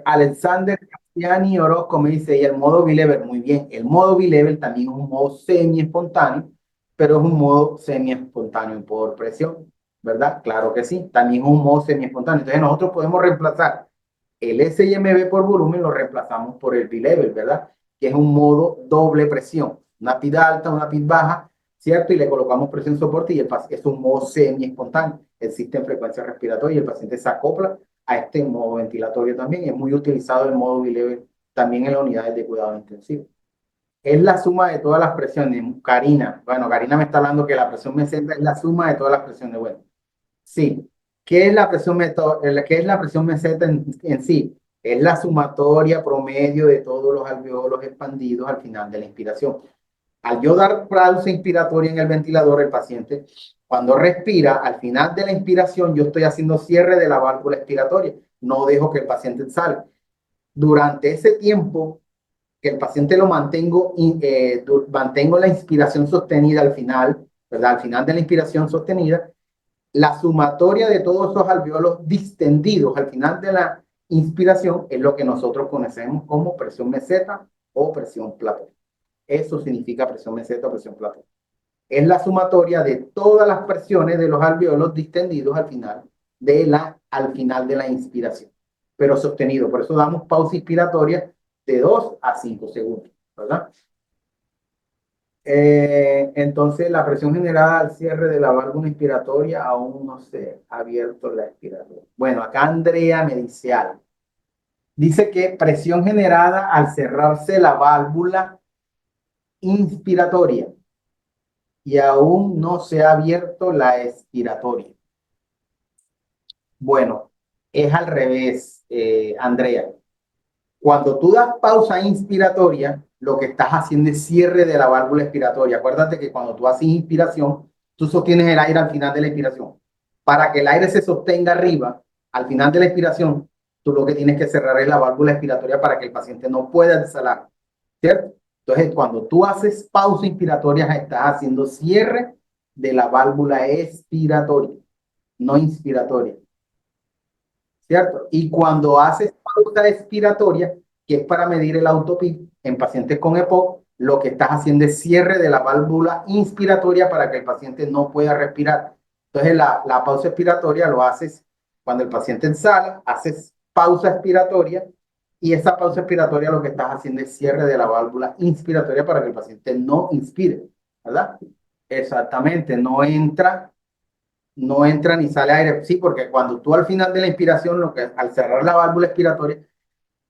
Alexander Cassiani Orozco me dice, y el modo B-Level, muy bien, el modo B-Level también es un modo semi-espontáneo, pero es un modo semi-espontáneo por presión, ¿verdad? Claro que sí, también es un modo semi-espontáneo. Entonces nosotros podemos reemplazar el SIMB por volumen, lo reemplazamos por el B-Level, ¿verdad? Que es un modo doble presión, una PID alta, una PID baja, ¿cierto? Y le colocamos presión soporte y es un modo semi-espontáneo, existe en frecuencia respiratoria y el paciente se acopla a este modo ventilatorio también. Es muy utilizado el modo B-Level también en las unidades de cuidado intensivo. Es la suma de todas las presiones. Karina, bueno, Karina me está hablando que la presión meseta es la suma de todas las presiones. Bueno, sí. ¿Qué es la presión, qué es la presión meseta en sí? Es la sumatoria promedio de todos los alveolos expandidos al final de la inspiración. Al yo dar pausa inspiratoria en el ventilador, el paciente, cuando respira, al final de la inspiración, yo estoy haciendo cierre de la válvula expiratoria. No dejo que el paciente salga. Durante ese tiempo que el paciente lo mantengo la inspiración sostenida al final, ¿verdad? Al final de la inspiración sostenida, la sumatoria de todos esos alveolos distendidos al final de la inspiración es lo que nosotros conocemos como presión meseta o presión platón. Eso significa presión meseta o presión platón. Es la sumatoria de todas las presiones de los alveolos distendidos al final de la inspiración, pero sostenido. Por eso damos pausa inspiratoria de 2 a 5 segundos, ¿verdad? Entonces, la presión generada al cierre de la válvula inspiratoria aún no se ha abierto la expiratoria. Bueno, acá Andrea me dice algo. Dice que presión generada al cerrarse la válvula inspiratoria y aún no se ha abierto la expiratoria. Bueno, es al revés, Andrea. Cuando tú das pausa inspiratoria, lo que estás haciendo es cierre de la válvula expiratoria. Acuérdate que cuando tú haces inspiración, tú sostienes el aire al final de la expiración. Para que el aire se sostenga arriba, al final de la expiración, tú lo que tienes que cerrar es la válvula expiratoria para que el paciente no pueda exhalar, ¿cierto? Entonces, cuando tú haces pausa inspiratoria, estás haciendo cierre de la válvula expiratoria, no inspiratoria. ¿Cierto? Y cuando haces pausa expiratoria, que es para medir el autopip en pacientes con EPOC, lo que estás haciendo es cierre de la válvula inspiratoria para que el paciente no pueda respirar. Entonces, la pausa expiratoria lo haces cuando el paciente exhala, haces pausa expiratoria y esa pausa expiratoria lo que estás haciendo es cierre de la válvula inspiratoria para que el paciente no inspire, ¿verdad? Exactamente, no entra ni sale aire. Sí, porque cuando tú al final de la inspiración, al cerrar la válvula expiratoria,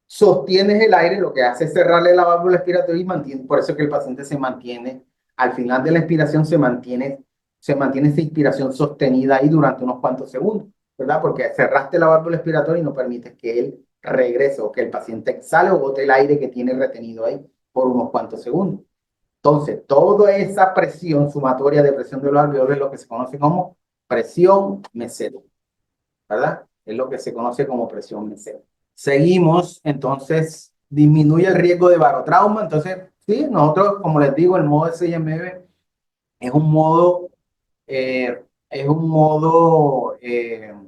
sostienes el aire, lo que hace es cerrarle la válvula expiratoria y mantiene, por eso que el paciente se mantiene, al final de la inspiración se mantiene esa inspiración sostenida ahí durante unos cuantos segundos, ¿verdad? Porque cerraste la válvula expiratoria y no permites que él regrese o que el paciente exhale o bote el aire que tiene retenido ahí por unos cuantos segundos. Entonces, toda esa presión sumatoria de presión de los alveolos es lo que se conoce como presión meseta, ¿verdad? Es lo que se conoce como presión meseta. Seguimos, entonces, disminuye el riesgo de barotrauma. Entonces, sí, nosotros, como les digo, el modo SIMB es un modo,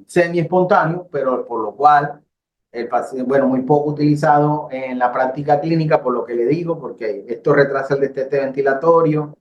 semi espontáneo, pero por lo cual el paciente, bueno, muy poco utilizado en la práctica clínica, por lo que le digo, porque esto retrasa el destete ventilatorio.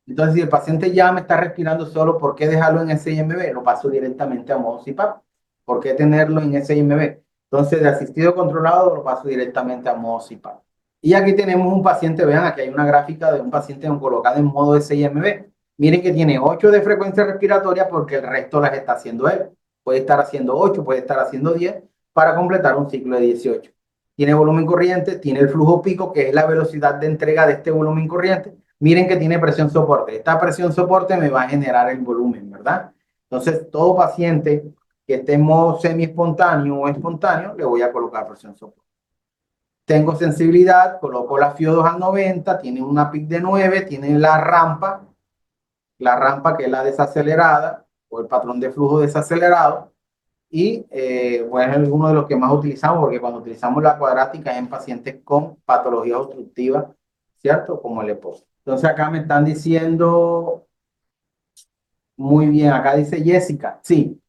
Entonces, si el paciente ya me está respirando solo, ¿por qué dejarlo en SIMB? Lo paso directamente a modo CPAP. ¿Por qué tenerlo en SIMB? Entonces, de asistido controlado lo paso directamente a modo CPAP. Y aquí tenemos un paciente, vean, aquí hay una gráfica de un paciente colocado en modo SIMB. Miren que tiene 8 de frecuencia respiratoria porque el resto las está haciendo él. Puede estar haciendo 8, puede estar haciendo 10 para completar un ciclo de 18. Tiene volumen corriente, tiene el flujo pico, que es la velocidad de entrega de este volumen corriente. Miren que tiene presión soporte. Esta presión soporte me va a generar el volumen, ¿verdad? Entonces, todo paciente que esté en modo semi-espontáneo o espontáneo, le voy a colocar presión soporte. Tengo sensibilidad, coloco la FIO2 a 90, tiene una PIC de 9, tiene la rampa que es la desacelerada o el patrón de flujo desacelerado. Y bueno, es uno de los que más utilizamos porque cuando utilizamos la cuadrática es en pacientes con patología obstructiva, ¿cierto? Como el EPOS. Entonces acá me están diciendo, muy bien, acá dice Jessica, sí,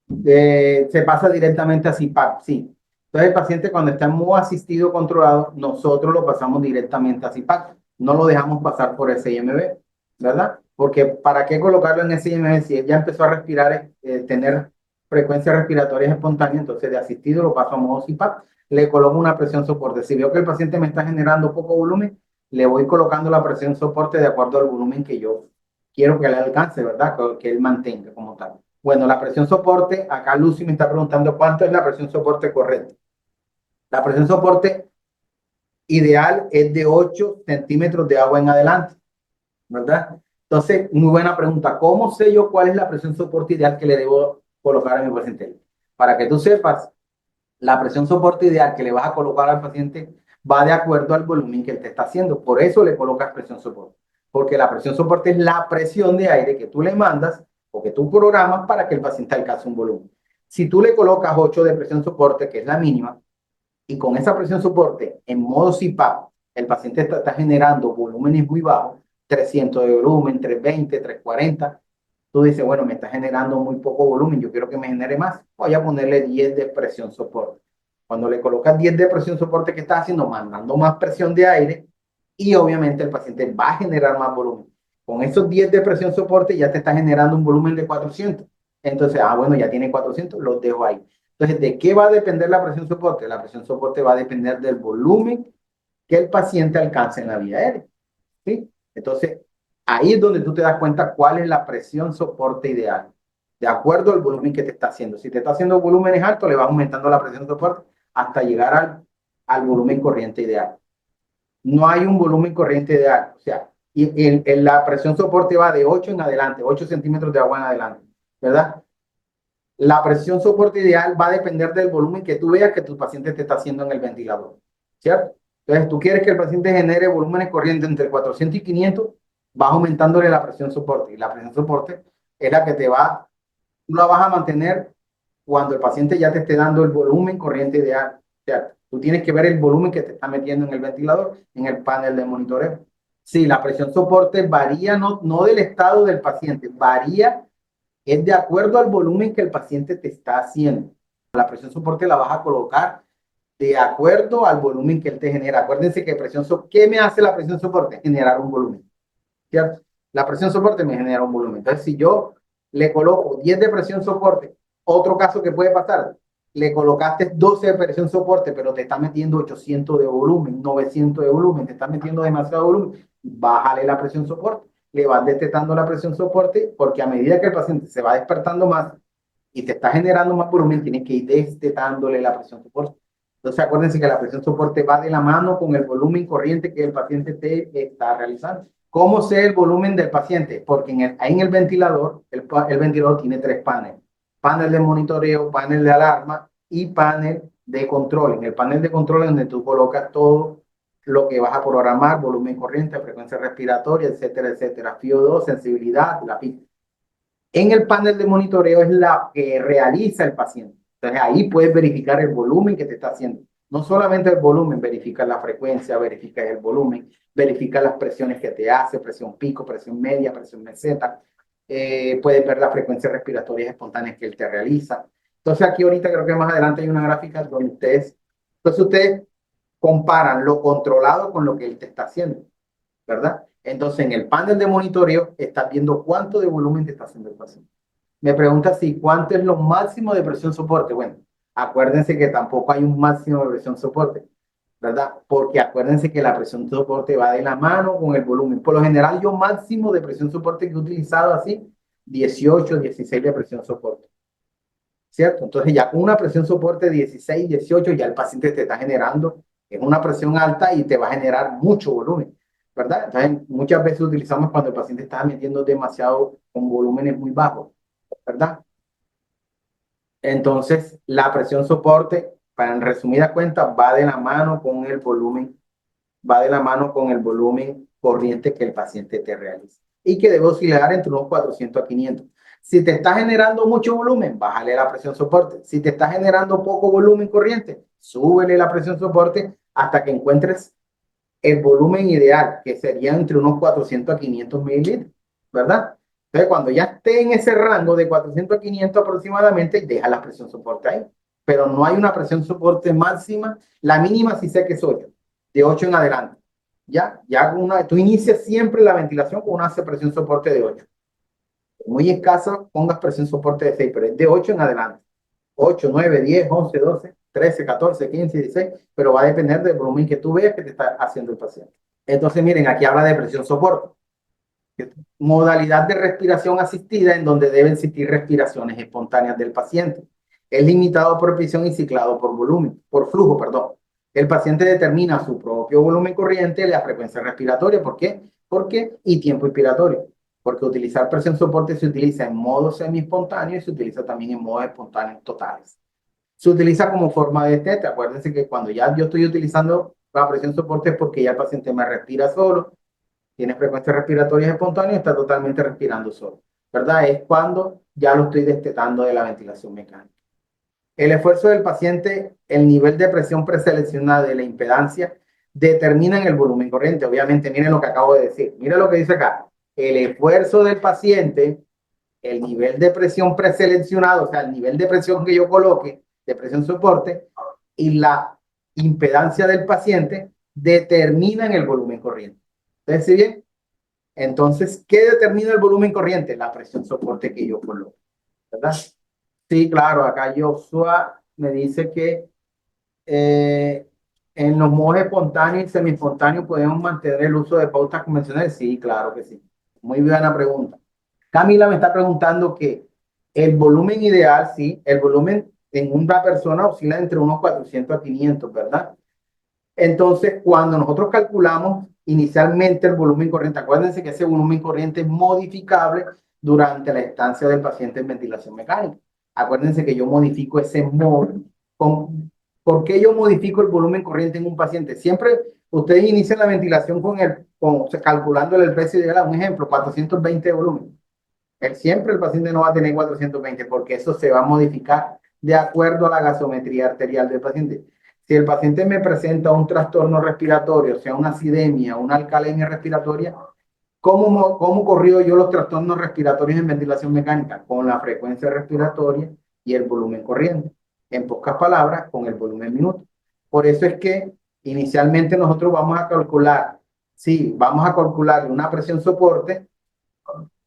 se pasa directamente a CPAP, sí. Entonces el paciente cuando está en modo asistido controlado, nosotros lo pasamos directamente a CPAP, no lo dejamos pasar por SIMB, ¿verdad? Porque ¿para qué colocarlo en SIMB si él ya empezó a respirar, tener frecuencias respiratorias espontáneas? Entonces de asistido lo paso a modo CPAP, le coloco una presión soporte. Si veo que el paciente me está generando poco volumen, le voy colocando la presión soporte de acuerdo al volumen que yo quiero que le alcance, ¿verdad? Que él mantenga como tal. Bueno, la presión soporte, acá Lucy me está preguntando cuánto es la presión soporte correcta. La presión soporte ideal es de 8 centímetros de agua en adelante, ¿verdad? Entonces, muy buena pregunta. ¿Cómo sé yo cuál es la presión soporte ideal que le debo colocar a mi paciente? Para que tú sepas, la presión soporte ideal que le vas a colocar al paciente va de acuerdo al volumen que él te está haciendo. Por eso le colocas presión soporte. Porque la presión soporte es la presión de aire que tú le mandas o que tú programas para que el paciente alcance un volumen. Si tú le colocas 8 de presión soporte, que es la mínima, y con esa presión soporte en modo CPAP, el paciente está generando volúmenes muy bajos, 300 de volumen, 320, 340. Tú dices, bueno, me está generando muy poco volumen, yo quiero que me genere más, voy a ponerle 10 de presión soporte. Cuando le colocas 10 de presión soporte, ¿qué estás haciendo? Mandando más presión de aire y obviamente el paciente va a generar más volumen. Con esos 10 de presión soporte ya te está generando un volumen de 400. Entonces, bueno, ya tiene 400, los dejo ahí. Entonces, ¿de qué va a depender la presión soporte? La presión soporte va a depender del volumen que el paciente alcance en la vía aérea. ¿Sí? Entonces, ahí es donde tú te das cuenta cuál es la presión soporte ideal, de acuerdo al volumen que te está haciendo. Si te está haciendo volúmenes altos, le vas aumentando la presión soporte hasta llegar al volumen corriente ideal. No hay un volumen corriente ideal. O sea, la presión soporte va de 8 en adelante, 8 centímetros de agua en adelante, ¿verdad? La presión soporte ideal va a depender del volumen que tú veas que tu paciente te está haciendo en el ventilador, ¿cierto? Entonces, tú quieres que el paciente genere volúmenes corrientes entre 400 y 500, vas aumentándole la presión soporte. Y la presión soporte es la que tú la vas a mantener cuando el paciente ya te esté dando el volumen corriente ideal, ¿cierto? Tú tienes que ver el volumen que te está metiendo en el ventilador, en el panel de monitoreo. Sí, la presión soporte varía no del estado del paciente, varía es de acuerdo al volumen que el paciente te está haciendo. La presión soporte la vas a colocar de acuerdo al volumen que él te genera. Acuérdense que ¿qué me hace la presión soporte? Generar un volumen, ¿cierto? La presión soporte me genera un volumen. Entonces, si yo le coloco 10 de presión soporte, otro caso que puede pasar, le colocaste 12 de presión soporte, pero te está metiendo 800 de volumen, 900 de volumen, te está metiendo demasiado volumen, bájale la presión soporte, le vas detectando la presión soporte, porque a medida que el paciente se va despertando más y te está generando más volumen, tienes que ir destetándole la presión soporte. Entonces, acuérdense que la presión soporte va de la mano con el volumen corriente que el paciente te está realizando. ¿Cómo sé el volumen del paciente? Porque ahí en el ventilador, el ventilador tiene 3 paneles. Panel de monitoreo, panel de alarma y panel de control. En el panel de control es donde tú colocas todo lo que vas a programar, volumen corriente, frecuencia respiratoria, etcétera, etcétera. FIO2, sensibilidad, la PIC. En el panel de monitoreo es la que realiza el paciente. Entonces ahí puedes verificar el volumen que te está haciendo. No solamente el volumen, verifica la frecuencia, verifica el volumen, verifica las presiones que te hace, presión pico, presión media, presión meseta. Puedes ver las frecuencias respiratorias espontáneas que él te realiza. Entonces aquí ahorita creo que más adelante hay una gráfica donde ustedes comparan lo controlado con lo que él te está haciendo, ¿verdad? Entonces, en el panel de monitoreo estás viendo cuánto de volumen te está haciendo el paciente. Me pregunta si cuánto es lo máximo de presión soporte. Bueno, acuérdense que tampoco hay un máximo de presión soporte, ¿verdad? Porque acuérdense que la presión soporte va de la mano con el volumen. Por lo general, yo máximo de presión soporte que he utilizado así, 18, 16 de presión soporte, ¿cierto? Entonces, ya con una presión soporte 16, 18, ya el paciente te está generando, es una presión alta y te va a generar mucho volumen, ¿verdad? Entonces, muchas veces utilizamos cuando el paciente está metiendo demasiado con volúmenes muy bajos, ¿verdad? Entonces, la presión soporte, para en resumidas cuentas, va de la mano con el volumen, va de la mano con el volumen corriente que el paciente te realiza y que debe oscilar entre unos 400 a 500. Si te está generando mucho volumen, bájale la presión soporte. Si te está generando poco volumen corriente, súbele la presión soporte hasta que encuentres el volumen ideal, que sería entre unos 400 a 500 mililitros, ¿verdad? Entonces, cuando ya esté en ese rango de 400 a 500 aproximadamente, deja la presión soporte ahí. Pero no hay una presión soporte máxima. La mínima sí sé que es 8, de 8 en adelante. Ya tú inicias siempre la ventilación con una presión soporte de 8. Muy escasa, pongas presión soporte de 6, pero es de 8 en adelante. 8, 9, 10, 11, 12, 13, 14, 15, 16, pero va a depender del volumen que tú veas que te está haciendo el paciente. Entonces, miren, aquí habla de presión soporte. Modalidad de respiración asistida en donde deben existir respiraciones espontáneas del paciente. Es limitado por presión y ciclado por volumen, por flujo, perdón. El paciente determina su propio volumen corriente, la frecuencia respiratoria. ¿Por qué? Porque y tiempo inspiratorio. Porque utilizar presión soporte se utiliza en modo semi-espontáneo y se utiliza también en modos espontáneos totales. Se utiliza como forma de test. Acuérdense que cuando ya yo estoy utilizando la presión soporte es porque ya el paciente me respira solo, tiene frecuencias respiratorias espontáneas y está totalmente respirando solo, ¿verdad? Es cuando ya lo estoy destetando de la ventilación mecánica. El esfuerzo del paciente, el nivel de presión preseleccionada de la impedancia determinan el volumen corriente. Obviamente, miren lo que acabo de decir. Miren lo que dice acá. El esfuerzo del paciente, el nivel de presión preseleccionado, o sea, el nivel de presión que yo coloque, de presión soporte, y la impedancia del paciente determinan el volumen corriente. ¿Ustedes sí bien? Entonces, ¿qué determina el volumen corriente? La presión soporte que yo coloco, ¿verdad? Sí, claro, acá Joshua me dice que en los modos espontáneos y semi-espontáneos podemos mantener el uso de pautas convencionales. Sí, claro que sí. Muy buena pregunta. Camila me está preguntando que el volumen ideal, sí, el volumen en una persona oscila entre unos 400 a 500, ¿verdad? Entonces, cuando nosotros calculamos inicialmente el volumen corriente, acuérdense que ese volumen corriente es modificable durante la estancia del paciente en ventilación mecánica. Acuérdense que yo modifico ese modo. ¿Por qué yo modifico el volumen corriente en un paciente? Siempre ustedes inician la ventilación o sea, calculándole el precio ideal. Un ejemplo, 420 de volumen. Siempre el paciente no va a tener 420 porque eso se va a modificar de acuerdo a la gasometría arterial del paciente. Si el paciente me presenta un trastorno respiratorio, sea una acidemia, una alcalemia respiratoria, ¿cómo corrijo yo los trastornos respiratorios en ventilación mecánica? Con la frecuencia respiratoria y el volumen corriente. En pocas palabras, con el volumen minuto. Por eso es que inicialmente nosotros vamos a calcular, sí, vamos a calcular una presión soporte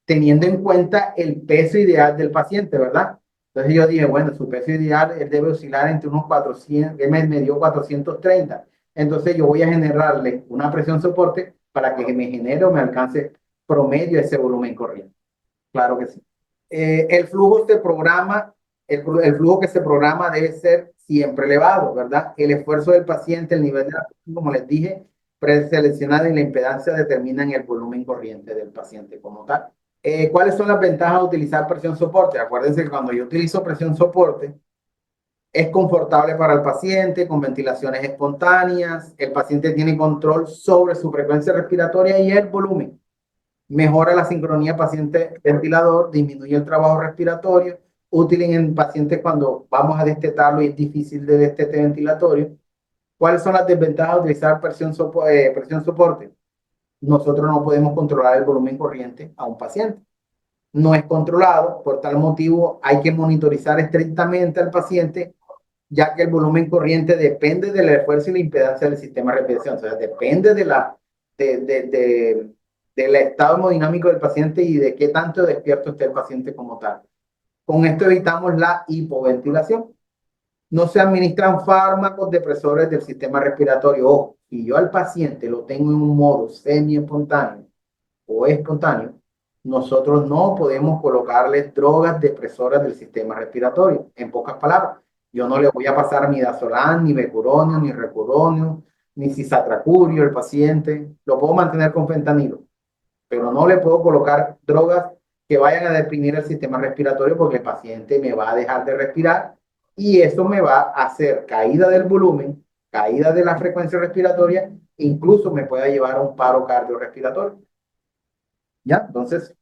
teniendo en cuenta el peso ideal del paciente, ¿verdad? Entonces yo dije, bueno, su peso ideal él debe oscilar entre unos 400, él me dio 430. Entonces yo voy a generarle una presión soporte para que me genere o me alcance promedio ese volumen corriente. Claro que sí. El flujo se programa, el flujo que se programa debe ser siempre elevado, ¿verdad? El esfuerzo del paciente, el nivel de la presión, como les dije, preseleccionada y la impedancia determinan el volumen corriente del paciente como tal. ¿Cuáles son las ventajas de utilizar presión soporte? Acuérdense que cuando yo utilizo presión soporte, es confortable para el paciente, con ventilaciones espontáneas, el paciente tiene control sobre su frecuencia respiratoria y el volumen. Mejora la sincronía paciente-ventilador, disminuye el trabajo respiratorio, útil en pacientes cuando vamos a destetarlo y es difícil de destete ventilatorio. ¿Cuáles son las desventajas de utilizar presión soporte? Nosotros no podemos controlar el volumen corriente a un paciente. No es controlado, por tal motivo hay que monitorizar estrictamente al paciente, ya que el volumen corriente depende del esfuerzo y la impedancia del sistema de respiración, o sea, depende del estado hemodinámico del paciente y de qué tanto despierto esté el paciente como tal. Con esto evitamos la hipoventilación. No se administran fármacos depresores del sistema respiratorio. Ojo, si yo al paciente lo tengo en un modo semi-espontáneo o espontáneo, nosotros no podemos colocarle drogas depresoras del sistema respiratorio. En pocas palabras, yo no le voy a pasar midazolam, ni becuronio, ni recuronio, ni cisatracurio al paciente. Lo puedo mantener con fentanilo, pero no le puedo colocar drogas que vayan a deprimir el sistema respiratorio porque el paciente me va a dejar de respirar y eso me va a hacer caída del volumen, caída de la frecuencia respiratoria, incluso me puede llevar a un paro cardiorrespiratorio. ¿Ya? Entonces,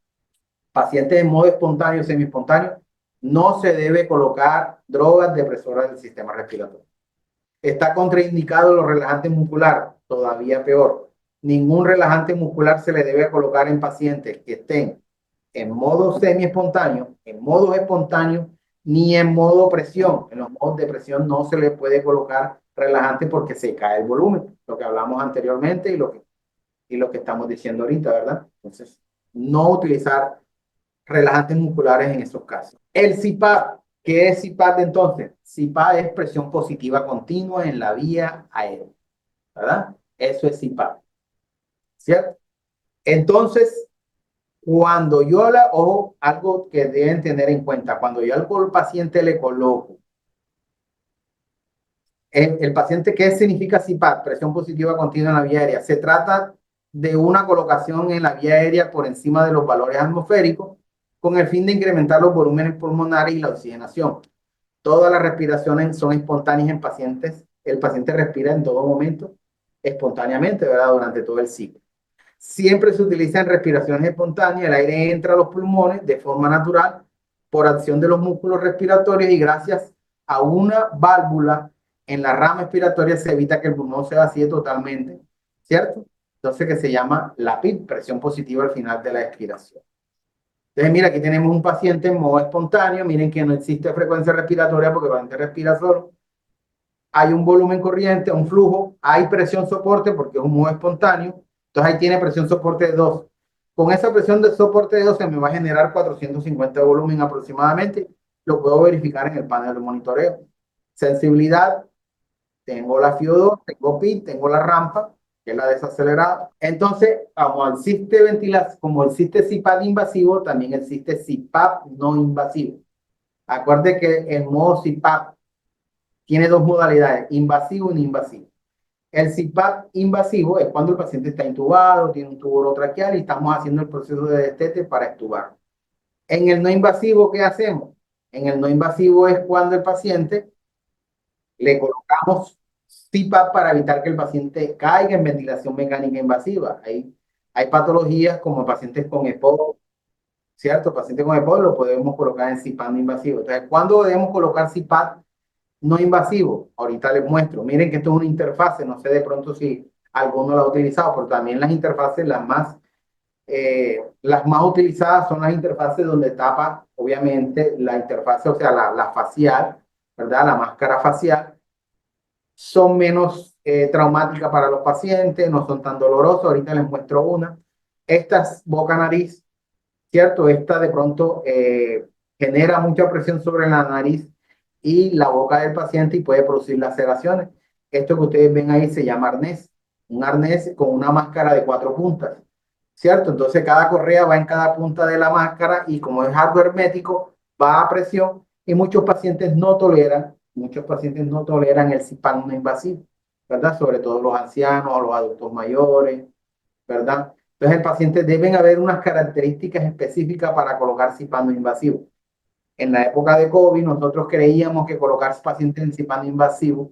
pacientes en modo espontáneo, semi-espontáneo, no se debe colocar drogas depresoras del sistema respiratorio. Está contraindicado los relajantes musculares, todavía peor. Ningún relajante muscular se le debe colocar en pacientes que estén en modo semi-espontáneo, en modo espontáneo, ni en modo presión. En los modos de presión no se le puede colocar relajante porque se cae el volumen, lo que hablamos anteriormente y lo que estamos diciendo ahorita, ¿verdad? Entonces, no utilizar relajantes musculares en esos casos. El CPAP, ¿qué es CPAP entonces? CPAP es presión positiva continua en la vía aérea, ¿verdad? Eso es CPAP, ¿cierto? Entonces, cuando yo ojo, algo que deben tener en cuenta, cuando yo al paciente le coloco, el paciente, ¿qué significa CPAP? Presión positiva continua en la vía aérea. Se trata de una colocación en la vía aérea por encima de los valores atmosféricos con el fin de incrementar los volúmenes pulmonares y la oxigenación. Todas las respiraciones son espontáneas en pacientes. El paciente respira en todo momento espontáneamente, ¿verdad? Durante todo el ciclo. Siempre se utilizan respiraciones espontáneas. El aire entra a los pulmones de forma natural por acción de los músculos respiratorios y gracias a una válvula en la rama respiratoria se evita que el pulmón se vacíe totalmente, ¿cierto? Entonces que se llama la PIP, presión positiva al final de la expiración. Entonces, mira, aquí tenemos un paciente en modo espontáneo. Miren que no existe frecuencia respiratoria porque el paciente respira solo. Hay un volumen corriente, un flujo. Hay presión soporte porque es un modo espontáneo. Entonces, ahí tiene presión soporte de 2. Con esa presión de soporte de 2 se me va a generar 450 de volumen aproximadamente. Lo puedo verificar en el panel de monitoreo. Sensibilidad, tengo la FIO2, tengo PIT, tengo la rampa, que es la desacelerada. Entonces, como existe CPAP invasivo, también existe CPAP no invasivo. Acuerde que el modo CPAP tiene dos modalidades, invasivo y no invasivo. El CPAP invasivo es cuando el paciente está intubado, tiene un tubo orotraqueal y estamos haciendo el proceso de destete para extubar. En el no invasivo, ¿qué hacemos? En el no invasivo es cuando el paciente le colocamos CPAP para evitar que el paciente caiga en ventilación mecánica invasiva. Hay patologías como pacientes con EPOC, ¿cierto? Pacientes con EPOC lo podemos colocar en CPAP no invasivo. Entonces, ¿cuándo debemos colocar CPAP no invasivo? Ahorita les muestro. Miren que esto es una interfase. No sé de pronto si alguno lo ha utilizado, pero también las interfaces, las más utilizadas son las interfaces donde tapa, obviamente, la interfase, o sea, la facial, ¿verdad? La máscara facial son menos traumáticas para los pacientes, no son tan dolorosas. Ahorita les muestro una. Estas boca-nariz, ¿cierto? Esta de pronto genera mucha presión sobre la nariz y la boca del paciente y puede producir laceraciones. Esto que ustedes ven ahí se llama arnés, un arnés con una máscara de 4 puntas, ¿cierto? Entonces cada correa va en cada punta de la máscara y como es algo hermético, va a presión y muchos pacientes no toleran el CPAP no invasivo, ¿verdad? Sobre todo los ancianos o los adultos mayores, ¿verdad? Entonces el paciente deben haber unas características específicas para colocar CPAP no invasivo. En la época de COVID nosotros creíamos que colocar pacientes en CPAP no invasivo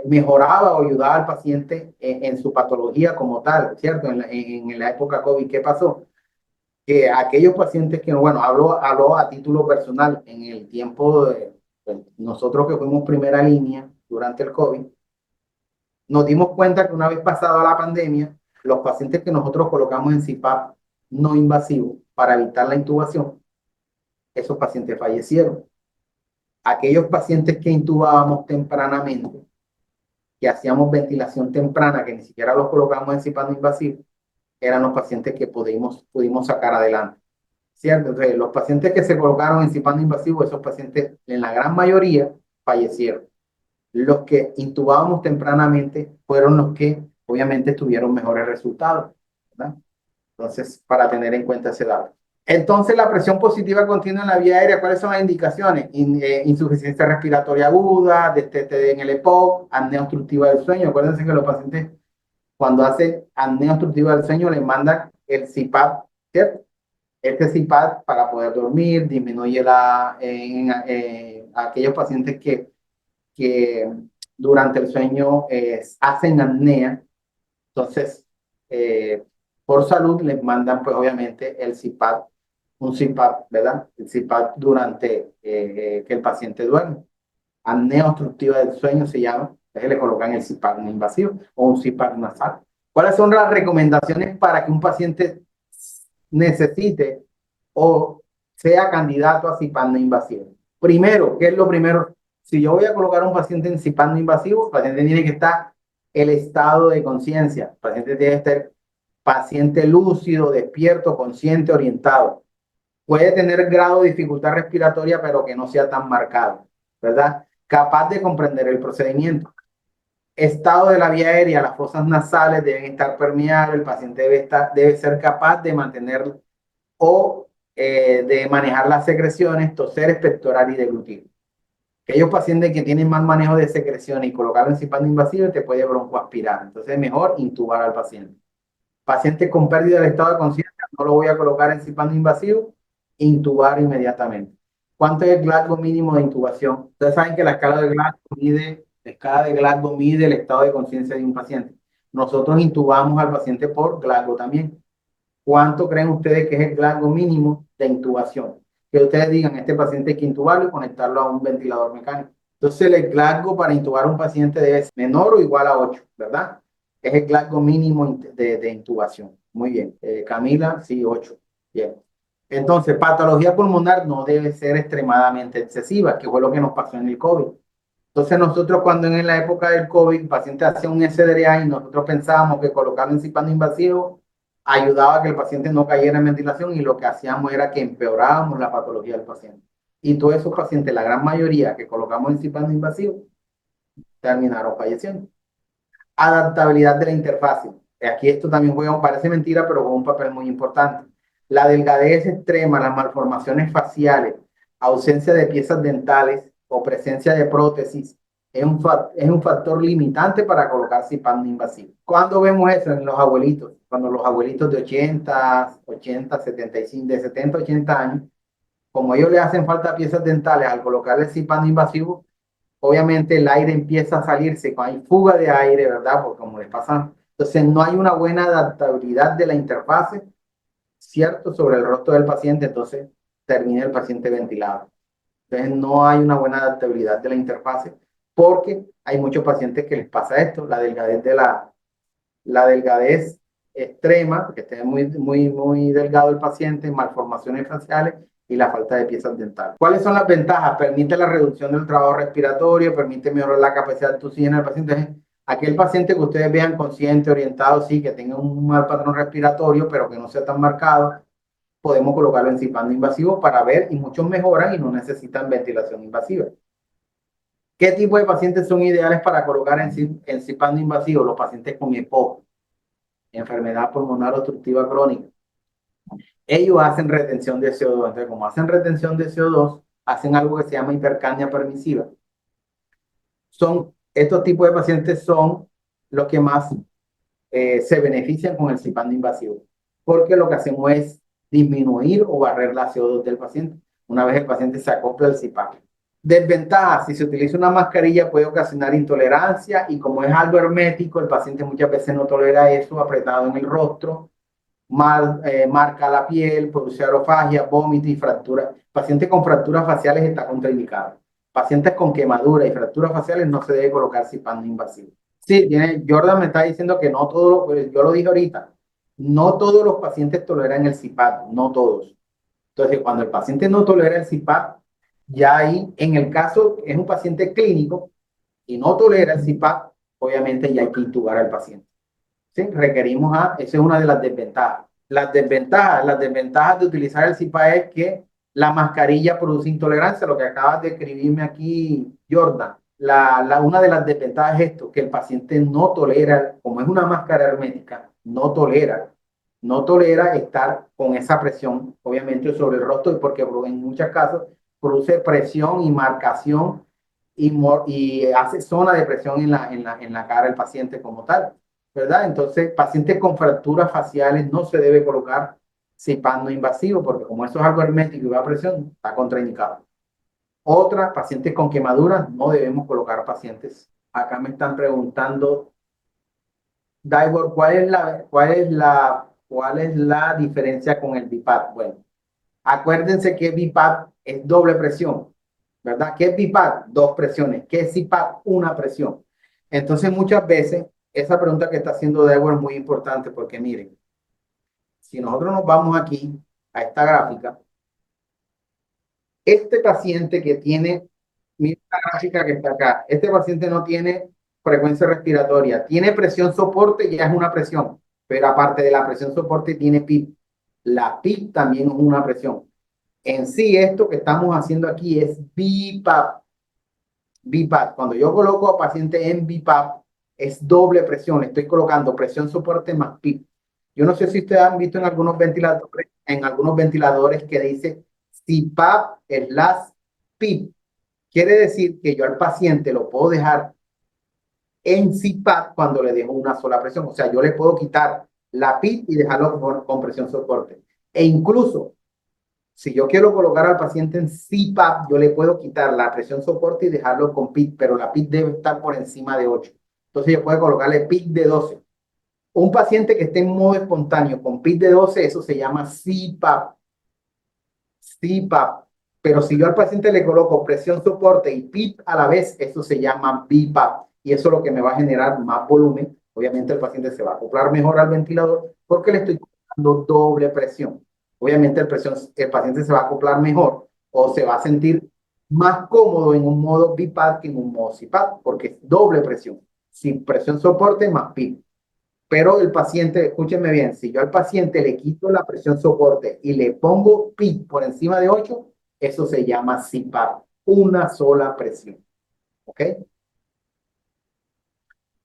mejoraba o ayudaba al paciente en su patología como tal, ¿cierto? En la época COVID, ¿qué pasó? Que aquellos pacientes que, bueno, hablo a título personal, en el tiempo de pues, nosotros que fuimos primera línea durante el COVID, nos dimos cuenta que una vez pasada la pandemia, los pacientes que nosotros colocamos en CPAP no invasivo para evitar la intubación, esos pacientes fallecieron. Aquellos pacientes que intubábamos tempranamente, que hacíamos ventilación temprana, que ni siquiera los colocamos en CPAP no invasivo, eran los pacientes que pudimos sacar adelante, ¿cierto? Entonces, los pacientes que se colocaron en CPAP no invasivo, esos pacientes, en la gran mayoría, fallecieron. Los que intubábamos tempranamente fueron los que, obviamente, tuvieron mejores resultados, ¿verdad? Entonces, para tener en cuenta ese dato. Entonces, la presión positiva continua en la vía aérea, ¿cuáles son las indicaciones? Insuficiencia respiratoria aguda, destete en el EPOC, apnea obstructiva del sueño. Acuérdense que los pacientes, cuando hacen apnea obstructiva del sueño, les mandan el CPAP, ¿cierto? Este CPAP para poder dormir disminuye aquellos pacientes que durante el sueño hacen apnea. Entonces, por salud les mandan pues obviamente el CPAP, un CPAP, ¿verdad? El CPAP durante que el paciente duerme. Apnea obstructiva del sueño se llama. Entonces le colocan el CPAP no invasivo o un CPAP nasal. ¿Cuáles son las recomendaciones para que un paciente necesite o sea candidato a CPAP no invasivo? Primero, ¿qué es lo primero? Si yo voy a colocar a un paciente en CPAP no invasivo, el paciente tiene que estar el estado de conciencia. El paciente tiene que estar paciente lúcido, despierto, consciente, orientado. Puede tener grado de dificultad respiratoria, pero que no sea tan marcado, ¿verdad? Capaz de comprender el procedimiento. Estado de la vía aérea, las fosas nasales deben estar permeables, el paciente debe ser capaz de mantener o de manejar las secreciones, toser, expectorar y deglutir. Aquellos pacientes que tienen mal manejo de secreciones y colocarlo en CPAP invasivo te puede broncoaspirar. Entonces es mejor intubar al paciente. Pacientes con pérdida del estado de conciencia, no lo voy a colocar en CPAP invasivo, intubar inmediatamente. ¿Cuánto es el Glasgow mínimo de intubación? Ustedes saben que la escala de Glasgow mide el estado de conciencia de un paciente. Nosotros intubamos al paciente por Glasgow también. ¿Cuánto creen ustedes que es el Glasgow mínimo de intubación? Que ustedes digan, este paciente hay que intubarlo y conectarlo a un ventilador mecánico. Entonces, el Glasgow para intubar a un paciente debe ser menor o igual a 8, ¿verdad? Es el Glasgow mínimo de intubación. Muy bien. Camila, sí, 8. Bien. Entonces, patología pulmonar no debe ser extremadamente excesiva, que fue lo que nos pasó en el COVID. Entonces, nosotros cuando en la época del COVID el paciente hacía un SDRA y nosotros pensábamos que colocarlo en CPAP invasivo ayudaba a que el paciente no cayera en ventilación y lo que hacíamos era que empeorábamos la patología del paciente. Y todos esos pacientes, la gran mayoría que colocamos en CPAP invasivo, terminaron falleciendo. Adaptabilidad de la interfase. Aquí esto también juega, parece mentira, pero juega un papel muy importante. La delgadez extrema, las malformaciones faciales, ausencia de piezas dentales o presencia de prótesis es un factor limitante para colocar CPAP invasivo. ¿Cuándo vemos eso? En los abuelitos. Cuando los abuelitos de 75, de 70, 80 años, como a ellos le hacen falta piezas dentales al colocarle CPAP invasivo, obviamente el aire empieza a salirse, cuando hay fuga de aire, ¿verdad? Porque como les pasa, entonces no hay una buena adaptabilidad de la interfase, ¿cierto? Sobre el rostro del paciente, entonces termina el paciente ventilado. Entonces no hay una buena adaptabilidad de la interfase porque hay muchos pacientes que les pasa esto, la delgadez extrema, porque esté muy delgado el paciente, malformaciones faciales y la falta de piezas dentales. ¿Cuáles son las ventajas? Permite la reducción del trabajo respiratorio, permite mejorar la capacidad de oxígeno del paciente. Aquel paciente que ustedes vean consciente, orientado, sí, que tenga un mal patrón respiratorio, pero que no sea tan marcado, podemos colocarlo en CPAP invasivo para ver y muchos mejoran y no necesitan ventilación invasiva. ¿Qué tipo de pacientes son ideales para colocar en CPAP invasivo? Los pacientes con EPOC, enfermedad pulmonar obstructiva crónica. Ellos hacen retención de CO2. Entonces, como hacen retención de CO2, hacen algo que se llama hipercapnia permisiva. Estos tipos de pacientes son los que más se benefician con el CPAP invasivo, porque lo que hacemos es disminuir o barrer la CO2 del paciente una vez el paciente se acopla al CPAP. Desventajas: si se utiliza una mascarilla puede ocasionar intolerancia y como es algo hermético, el paciente muchas veces no tolera eso apretado en el rostro, marca la piel, produce aerofagia, vómito y fractura. Pacientes con fracturas faciales está contraindicado. Pacientes con quemadura y fracturas faciales no se debe colocar CPAP invasivo. Sí, Jordan me está diciendo que no todos, yo lo dije ahorita, no todos los pacientes toleran el CPAP, no todos. Entonces, cuando el paciente no tolera el CPAP, ya ahí, en el caso, es un paciente clínico y no tolera el CPAP, obviamente ya hay que intubar al paciente. ¿Sí? Requerimos esa es una de las desventajas. Las desventajas de utilizar el CPAP es que la mascarilla produce intolerancia, lo que acabas de escribirme aquí, Jordan. Una de las desventajas es esto, que el paciente no tolera, como es una máscara hermética, no tolera estar con esa presión, obviamente, sobre el rostro, porque en muchos casos produce presión y marcación y hace zona de presión en la cara del paciente como tal, ¿verdad? Entonces, pacientes con fracturas faciales no se debe colocar CPAP no invasivo, porque como eso es algo hermético y va a presión, está contraindicado. Otra, pacientes con quemaduras, no debemos colocar pacientes. Acá me están preguntando, Daibor, ¿cuál es la diferencia con el BiPAP? Bueno, acuérdense que BiPAP es doble presión, ¿verdad? ¿Qué es BiPAP? Dos presiones. ¿Qué es CPAP? Una presión. Entonces, muchas veces, esa pregunta que está haciendo Daibor es muy importante porque miren, si nosotros nos vamos aquí a esta gráfica, este paciente que tiene, mira la gráfica que está acá, este paciente no tiene frecuencia respiratoria, tiene presión soporte, ya es una presión, pero aparte de la presión soporte tiene PIP. La PIP también es una presión. En sí, esto que estamos haciendo aquí es BiPAP. BiPAP. Cuando yo coloco a paciente en BiPAP, es doble presión. Estoy colocando presión soporte más PIP. Yo no sé si ustedes han visto en algunos ventiladores que dice CPAP slash PIP. Quiere decir que yo al paciente lo puedo dejar en CPAP cuando le dejo una sola presión. O sea, yo le puedo quitar la PIP y dejarlo con presión soporte. E incluso, si yo quiero colocar al paciente en CPAP, yo le puedo quitar la presión soporte y dejarlo con PIP, pero la PIP debe estar por encima de 8. Entonces yo puedo colocarle PIP de 12. Un paciente que esté en modo espontáneo con PIP de 12, eso se llama CPAP. CPAP. Pero si yo al paciente le coloco presión soporte y PIP a la vez, eso se llama BiPAP. Y eso es lo que me va a generar más volumen. Obviamente el paciente se va a acoplar mejor al ventilador porque le estoy dando doble presión. Obviamente el paciente se va a acoplar mejor o se va a sentir más cómodo en un modo BiPAP que en un modo CPAP porque es doble presión. Sin presión soporte más PIP. Pero el paciente, escúchenme bien, si yo al paciente le quito la presión soporte y le pongo PIC por encima de 8, eso se llama CPAP, una sola presión. ¿Ok?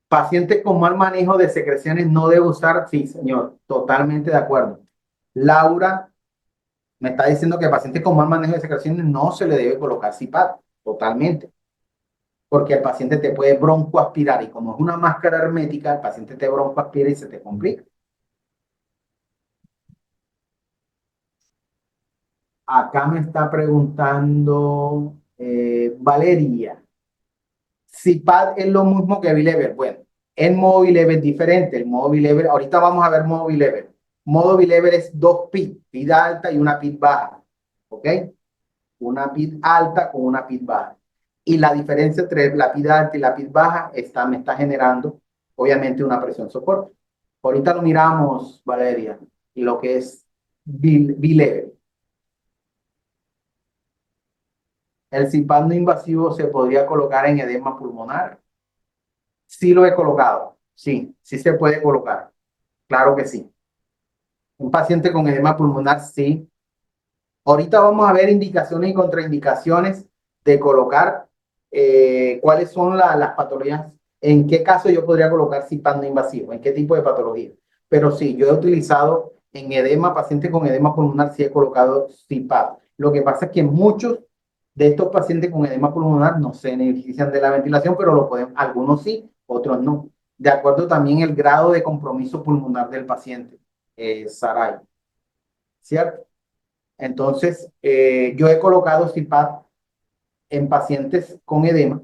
Paciente con mal manejo de secreciones no debe usar, sí, señor, totalmente de acuerdo. Laura me está diciendo que paciente con mal manejo de secreciones no se le debe colocar CPAP, totalmente. Porque el paciente te puede broncoaspirar y como es una máscara hermética, el paciente te broncoaspira y se te complica. Acá me está preguntando Valeria, si PAD es lo mismo que B-Level. Bueno, en modo B-Level es diferente. El modo B-Level, ahorita vamos a ver modo B-Level. Modo B-Level es dos PID, PID alta y una PID baja. ¿Ok? Una PID alta con una PID baja. Y la diferencia entre la PID alta y la PID baja me está generando, obviamente, una presión soporte. Ahorita lo miramos, Valeria, y lo que es B-Level. El CPAP no invasivo se podría colocar en edema pulmonar. Sí lo he colocado. Sí, sí se puede colocar. Claro que sí. Un paciente con edema pulmonar, sí. Ahorita vamos a ver indicaciones y contraindicaciones de colocar cuáles son las patologías, en qué caso yo podría colocar CPAP no invasivo, en qué tipo de patología. Pero sí, yo he utilizado en edema, pacientes con edema pulmonar, sí he colocado CPAP. Lo que pasa es que muchos de estos pacientes con edema pulmonar no se benefician de la ventilación, pero lo pueden, algunos sí, otros no. De acuerdo también el grado de compromiso pulmonar del paciente, Saray, ¿cierto? Entonces, yo he colocado CPAP en pacientes con edema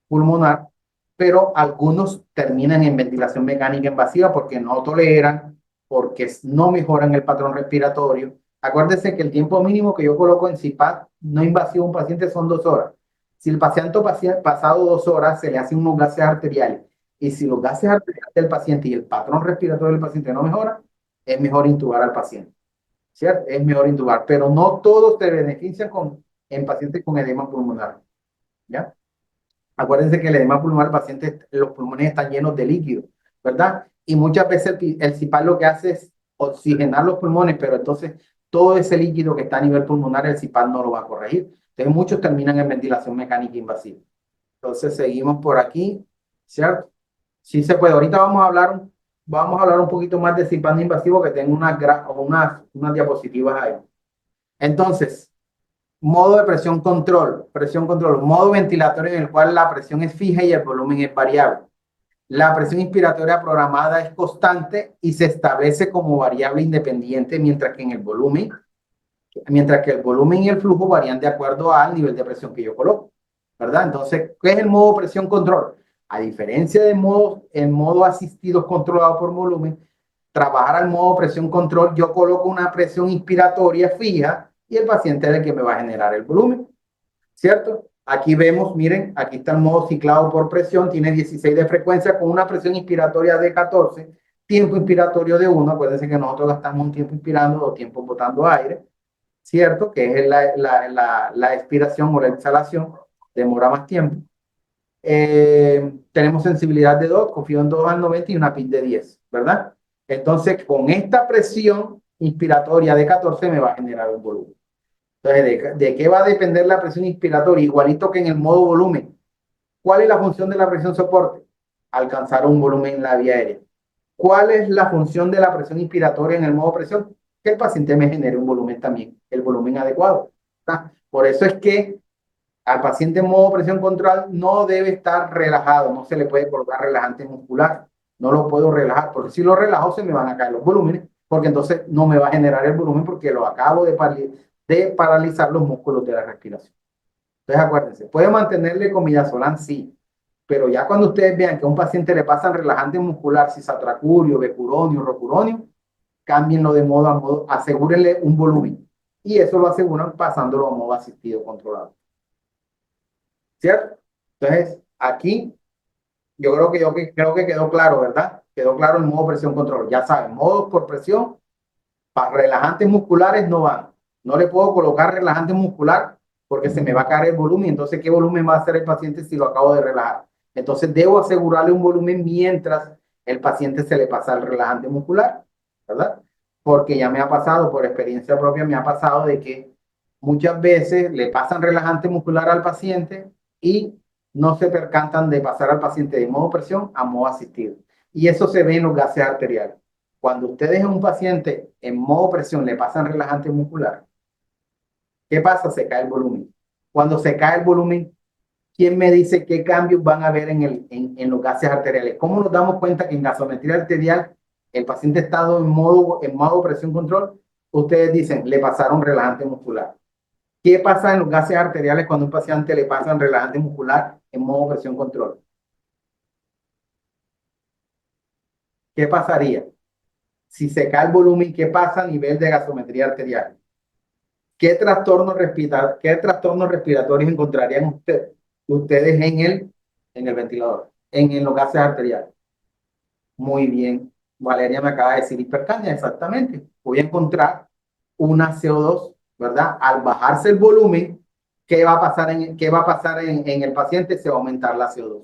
pulmonar, pero algunos terminan en ventilación mecánica invasiva porque no toleran, porque no mejoran el patrón respiratorio. Acuérdense que el tiempo mínimo que yo coloco en CPAP no invasivo a un paciente son 2 horas. Si el paciente ha pasado 2 horas, se le hacen unos gases arteriales. Y si los gases arteriales del paciente y el patrón respiratorio del paciente no mejora, es mejor intubar al paciente. ¿Cierto? Es mejor intubar, pero no todos te benefician en pacientes con edema pulmonar. ¿Ya? Acuérdense que el edema pulmonar, paciente, los pulmones están llenos de líquido, ¿verdad? Y muchas veces el CPAP lo que hace es oxigenar los pulmones, pero entonces todo ese líquido que está a nivel pulmonar, el CPAP no lo va a corregir. Entonces muchos terminan en ventilación mecánica invasiva. Entonces seguimos por aquí, ¿cierto? Sí se puede. Ahorita vamos a hablar un poquito más de CPAP no invasivo, que tengo unas diapositivas ahí. Entonces, modo de presión control, modo ventilatorio en el cual la presión es fija y el volumen es variable. La presión inspiratoria programada es constante y se establece como variable independiente, mientras que el volumen y el flujo varían de acuerdo al nivel de presión que yo coloco, ¿verdad? Entonces, ¿qué es el modo presión control? A diferencia del modo asistido controlado por volumen, trabajar al modo presión control, yo coloco una presión inspiratoria fija y el paciente es el que me va a generar el volumen, ¿cierto? Aquí vemos, miren, aquí está el modo ciclado por presión, tiene 16 de frecuencia con una presión inspiratoria de 14, tiempo inspiratorio de 1, acuérdense que nosotros gastamos un tiempo inspirando, 2 tiempos botando aire, ¿cierto? Que es la expiración o la exhalación, demora más tiempo. Tenemos sensibilidad de 2, confío en 2 al 90 y una PIC de 10, ¿verdad? Entonces, con esta presión inspiratoria de 14 me va a generar un volumen. Entonces, ¿de qué va a depender la presión inspiratoria? Igualito que en el modo volumen. ¿Cuál es la función de la presión soporte? Alcanzar un volumen en la vía aérea. ¿Cuál es la función de la presión inspiratoria en el modo presión? Que el paciente me genere un volumen también, el volumen adecuado. ¿Tá? Por eso es que al paciente en modo presión control no debe estar relajado, no se le puede colocar relajante muscular, no lo puedo relajar, porque si lo relajo se me van a caer los volúmenes, porque entonces no me va a generar el volumen porque lo acabo de paralizar los músculos de la respiración. Entonces acuérdense, puede mantenerle con midazolam, sí, pero ya cuando ustedes vean que a un paciente le pasan relajante muscular, cisatracurio, becuronio, rocuronio, cámbienlo de modo a modo, asegúrenle un volumen. Y eso lo aseguran pasándolo a modo asistido controlado. ¿Cierto? Entonces, aquí yo creo que quedó claro, ¿verdad? Quedó claro el modo presión control. Ya saben, modos por presión, para relajantes musculares no van. No le puedo colocar relajante muscular porque se me va a caer el volumen. Entonces, ¿qué volumen va a hacer el paciente si lo acabo de relajar? Entonces, debo asegurarle un volumen mientras el paciente se le pasa el relajante muscular, ¿verdad? Porque ya me ha pasado, por experiencia propia, me ha pasado de que muchas veces le pasan relajante muscular al paciente y no se percatan de pasar al paciente de modo presión a modo asistido. Y eso se ve en los gases arteriales. Cuando ustedes a un paciente en modo presión le pasan relajante muscular, ¿qué pasa? Se cae el volumen. Cuando se cae el volumen, ¿quién me dice qué cambios van a haber en los gases arteriales? ¿Cómo nos damos cuenta que en gasometría arterial el paciente está en modo presión control? Ustedes dicen, le pasaron relajante muscular. ¿Qué pasa en los gases arteriales cuando a un paciente le pasan relajante muscular en modo presión control? ¿Qué pasaría? Si se cae el volumen, ¿qué pasa a nivel de gasometría arterial? ¿Qué trastornos respiratorios encontrarían ustedes en el ventilador, en los gases arteriales? Muy bien. Valeria me acaba de decir hipercapnia, exactamente. Voy a encontrar una CO2, ¿verdad? Al bajarse el volumen, qué va a pasar en el paciente? Se va a aumentar la CO2.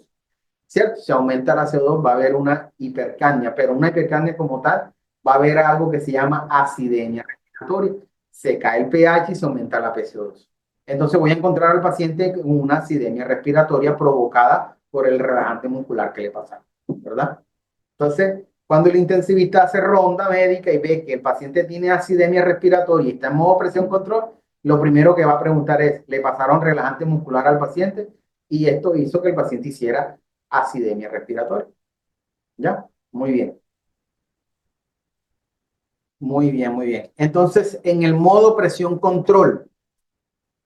¿Cierto? Si aumenta la CO2 va a haber una hipercapnia, pero una hipercapnia como tal va a haber algo que se llama acidemia respiratoria. Se cae el pH y se aumenta la PCO2. Entonces voy a encontrar al paciente con una acidemia respiratoria provocada por el relajante muscular que le pasa, ¿verdad? Entonces, cuando el intensivista hace ronda médica y ve que el paciente tiene acidemia respiratoria y está en modo presión control, lo primero que va a preguntar es, ¿le pasaron relajante muscular al paciente? Y esto hizo que el paciente hiciera acidemia respiratoria. ¿Ya? Muy bien. Muy bien, muy bien. Entonces, en el modo presión control,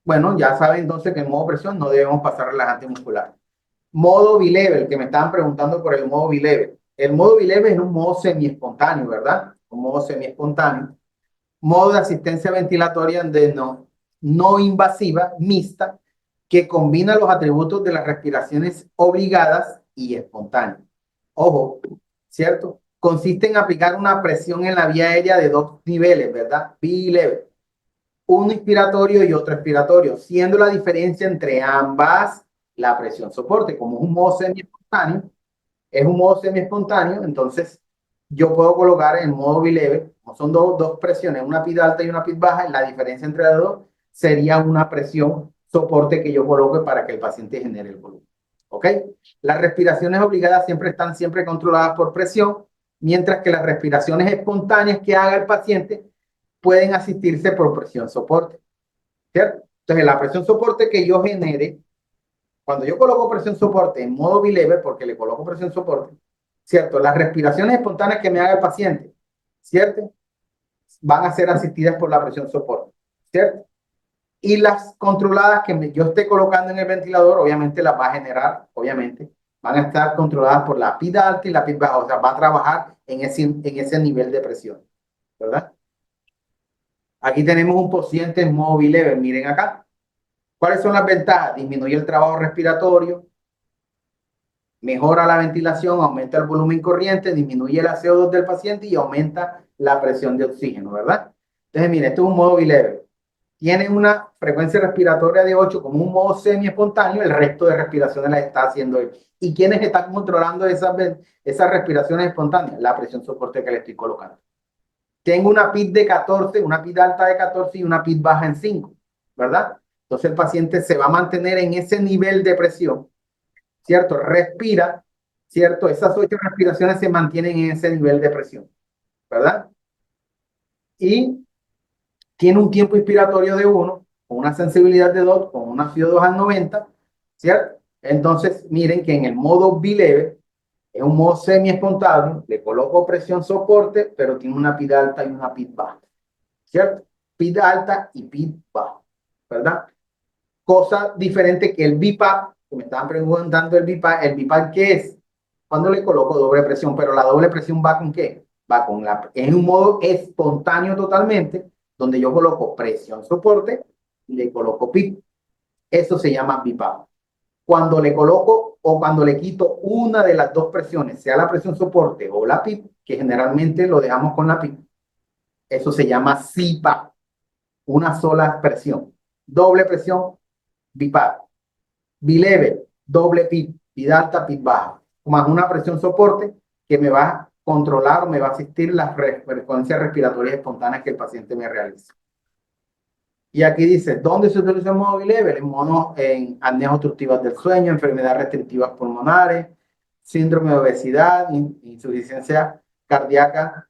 bueno, ya saben entonces que en modo presión no debemos pasar relajante muscular. Modo bilevel, que me estaban preguntando por el modo bilevel. El modo bilevel es un modo semi-espontáneo, ¿verdad? Un modo semi-espontáneo. Modo de asistencia ventilatoria de no invasiva, mixta, que combina los atributos de las respiraciones obligadas y espontáneas. Ojo, ¿cierto? Consiste en aplicar una presión en la vía aérea de dos niveles, ¿verdad? Bilevel. Uno inspiratorio y otro expiratorio, siendo la diferencia entre ambas la presión soporte. Como es un modo semi-espontáneo, entonces yo puedo colocar en modo bilevel, como son dos presiones, una PID alta y una PID baja, y la diferencia entre las dos sería una presión soporte que yo coloque para que el paciente genere el volumen. ¿Ok? Las respiraciones obligadas siempre están controladas por presión, mientras que las respiraciones espontáneas que haga el paciente pueden asistirse por presión soporte. ¿Cierto? Entonces, la presión soporte que yo genere, cuando yo coloco presión soporte en modo bilevel, porque le coloco presión soporte, ¿cierto? Las respiraciones espontáneas que me haga el paciente, ¿cierto? Van a ser asistidas por la presión soporte, ¿cierto? Y las controladas que yo esté colocando en el ventilador, obviamente las va a generar, obviamente, van a estar controladas por la PID alta y la PID baja, o sea, va a trabajar en ese nivel de presión, ¿verdad? Aquí tenemos un paciente en modo B-level, miren acá. ¿Cuáles son las ventajas? Disminuye el trabajo respiratorio, mejora la ventilación, aumenta el volumen corriente, disminuye la CO2 del paciente y aumenta la presión de oxígeno, ¿verdad? Entonces, mire, esto es un modo B-level. Tiene una frecuencia respiratoria de 8 como un modo semi-espontáneo, el resto de respiraciones las está haciendo él. ¿Y quiénes están controlando esas respiraciones espontáneas? La presión soporte que le estoy colocando. Tengo una PID de 14, una PID alta de 14 y una PID baja en 5, ¿verdad? Entonces el paciente se va a mantener en ese nivel de presión, ¿cierto? Respira, ¿cierto? Esas 8 respiraciones se mantienen en ese nivel de presión, ¿verdad? Y tiene un tiempo inspiratorio de 1, con una sensibilidad de 2, con una FIO2 al 90, ¿cierto? Entonces, miren que en el modo B-level, es un modo semi-espontáneo, le coloco presión soporte, pero tiene una PID alta y una PID baja, ¿cierto? PID alta y PID baja, ¿verdad? Cosa diferente que el BiPAP, que me estaban preguntando el BiPAP, ¿qué es? Cuando le coloco doble presión, pero la doble presión va con ¿qué? Va con en un modo espontáneo totalmente, donde yo coloco presión soporte y le coloco PIP. Eso se llama BiPAP. Cuando le coloco o cuando le quito una de las dos presiones, sea la presión soporte o la PIP, que generalmente lo dejamos con la PIP, eso se llama CPAP, una sola presión. Doble presión, BiPAP. B-level, doble PIP, PID alta, PID baja, más una presión soporte que me va a controlar o me va a asistir las frecuencias respiratorias espontáneas que el paciente me realiza. Y aquí dice, ¿dónde se utiliza el modo B-level? En apneas obstructivas del sueño, enfermedades restrictivas pulmonares, síndrome de obesidad, insuficiencia cardíaca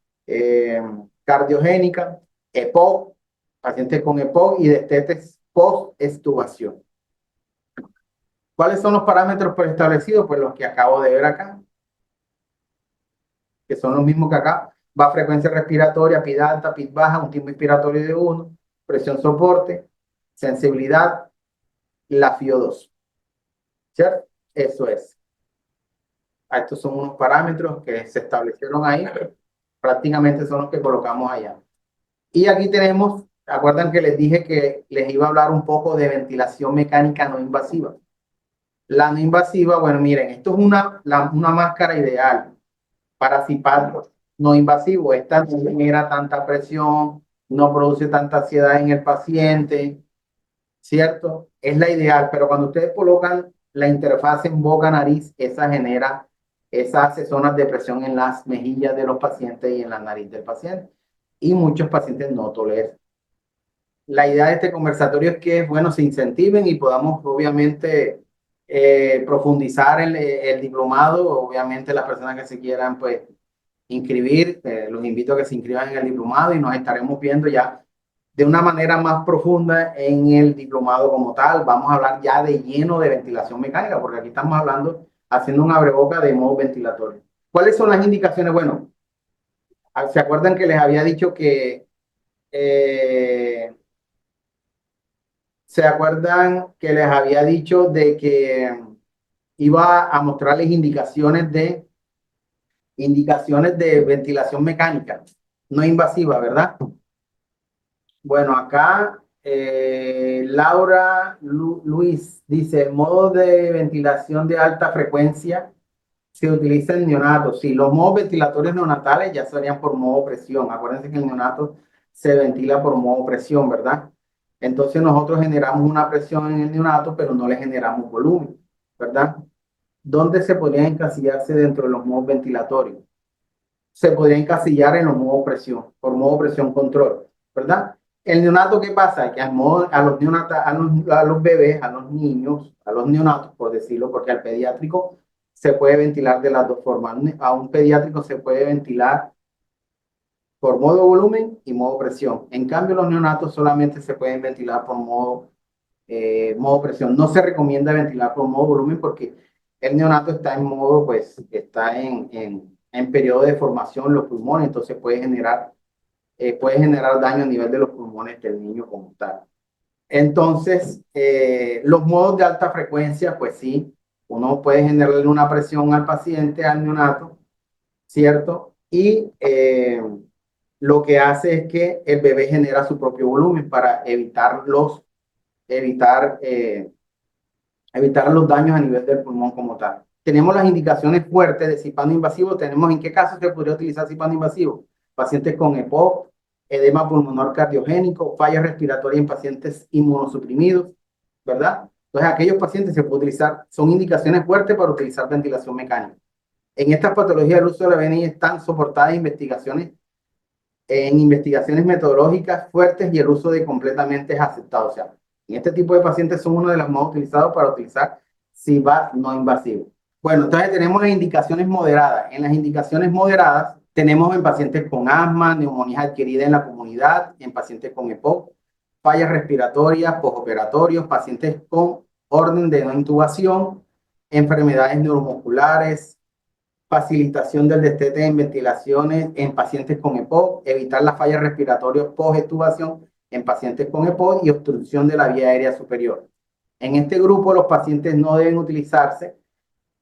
cardiogénica, EPOC, pacientes con EPOC y destetes post-extubación. ¿Cuáles son los parámetros preestablecidos? Pues los que acabo de ver acá, que son los mismos que acá. Va frecuencia respiratoria, PID alta, PID baja, un tiempo inspiratorio de 1, presión soporte, sensibilidad, la FIO2. ¿Cierto? Eso es. Estos son unos parámetros que se establecieron ahí, prácticamente son los que colocamos allá. Y aquí tenemos, acuerdan que les dije que les iba a hablar un poco de ventilación mecánica no invasiva. La no invasiva, bueno, miren, esto es una máscara ideal para CPAP no invasivo. Esta no genera tanta presión, no produce tanta ansiedad en el paciente, ¿cierto? Es la ideal, pero cuando ustedes colocan la interfaz en boca-nariz, esa genera esas zonas de presión en las mejillas de los pacientes y en la nariz del paciente. Y muchos pacientes no toleran. La idea de este conversatorio es que, bueno, se incentiven y podamos, obviamente, profundizar el diplomado. Obviamente, las personas que se quieran, pues, inscribir, los invito a que se inscriban en el diplomado y nos estaremos viendo ya de una manera más profunda en el diplomado como tal. Vamos a hablar ya de lleno de ventilación mecánica, porque aquí estamos hablando, haciendo un abreboca de modo ventilatorio. ¿Cuáles son las indicaciones? Bueno, ¿se acuerdan que les había dicho que ¿se acuerdan que les había dicho de que iba a mostrarles indicaciones de ventilación mecánica no invasiva, ¿verdad? Bueno, acá Laura Luis dice, el modo de ventilación de alta frecuencia se utiliza en neonatos. Sí, los modos ventilatorios neonatales ya serían por modo presión. Acuérdense que el neonato se ventila por modo presión, ¿verdad? Entonces nosotros generamos una presión en el neonato, pero no le generamos volumen, ¿verdad? ¿Dónde se podría encasillarse dentro de los modos ventilatorios? Se podría encasillar en los modos presión, por modo presión control, ¿verdad? El neonato, ¿qué pasa? Que a los neonatos, a los bebés, a los niños, a los neonatos, por decirlo, porque al pediátrico se puede ventilar de las dos formas. A un pediátrico se puede ventilar por modo volumen y modo presión. En cambio, los neonatos solamente se pueden ventilar por modo presión. No se recomienda ventilar por modo volumen porque el neonato está en modo, pues, está en periodo de formación los pulmones, entonces puede generar daño a nivel de los pulmones del niño como tal. Entonces, los modos de alta frecuencia, pues sí, uno puede generarle una presión al paciente, al neonato, ¿cierto? Y lo que hace es que el bebé genera su propio volumen para evitar, eh, evitar los daños a nivel del pulmón como tal. Tenemos las indicaciones fuertes de cipano invasivo. Tenemos en qué casos se podría utilizar cipano invasivo. Pacientes con EPOC, edema pulmonar cardiogénico, falla respiratoria en pacientes inmunosuprimidos, ¿verdad? Entonces, aquellos pacientes se puede utilizar, son indicaciones fuertes para utilizar ventilación mecánica. En estas patologías, el uso de la VNI están soportadas en investigaciones metodológicas fuertes y el uso de completamente es aceptado. O sea, en este tipo de pacientes son uno de los más utilizados para utilizar CPAP no invasivo. Bueno, entonces tenemos las indicaciones moderadas. En las indicaciones moderadas tenemos en pacientes con asma, neumonía adquirida en la comunidad, en pacientes con EPOC, fallas respiratorias, postoperatorios, pacientes con orden de no intubación, enfermedades neuromusculares, facilitación del destete en ventilaciones en pacientes con EPOC, evitar las fallas respiratorias post-extubación en pacientes con EPOC y obstrucción de la vía aérea superior. En este grupo los pacientes no deben utilizarse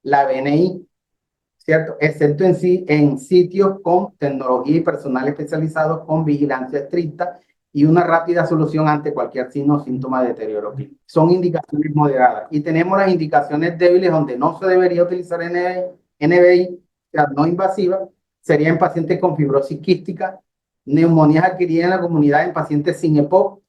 la BNI, ¿cierto? Excepto en sitios con tecnología y personal especializado con vigilancia estricta y una rápida solución ante cualquier signo o síntoma de deterioro. Son indicaciones moderadas. Y tenemos las indicaciones débiles donde no se debería utilizar NBI, o sea, no invasiva, sería en pacientes con fibrosis quística, neumonías adquiridas en la comunidad en pacientes sin EPOC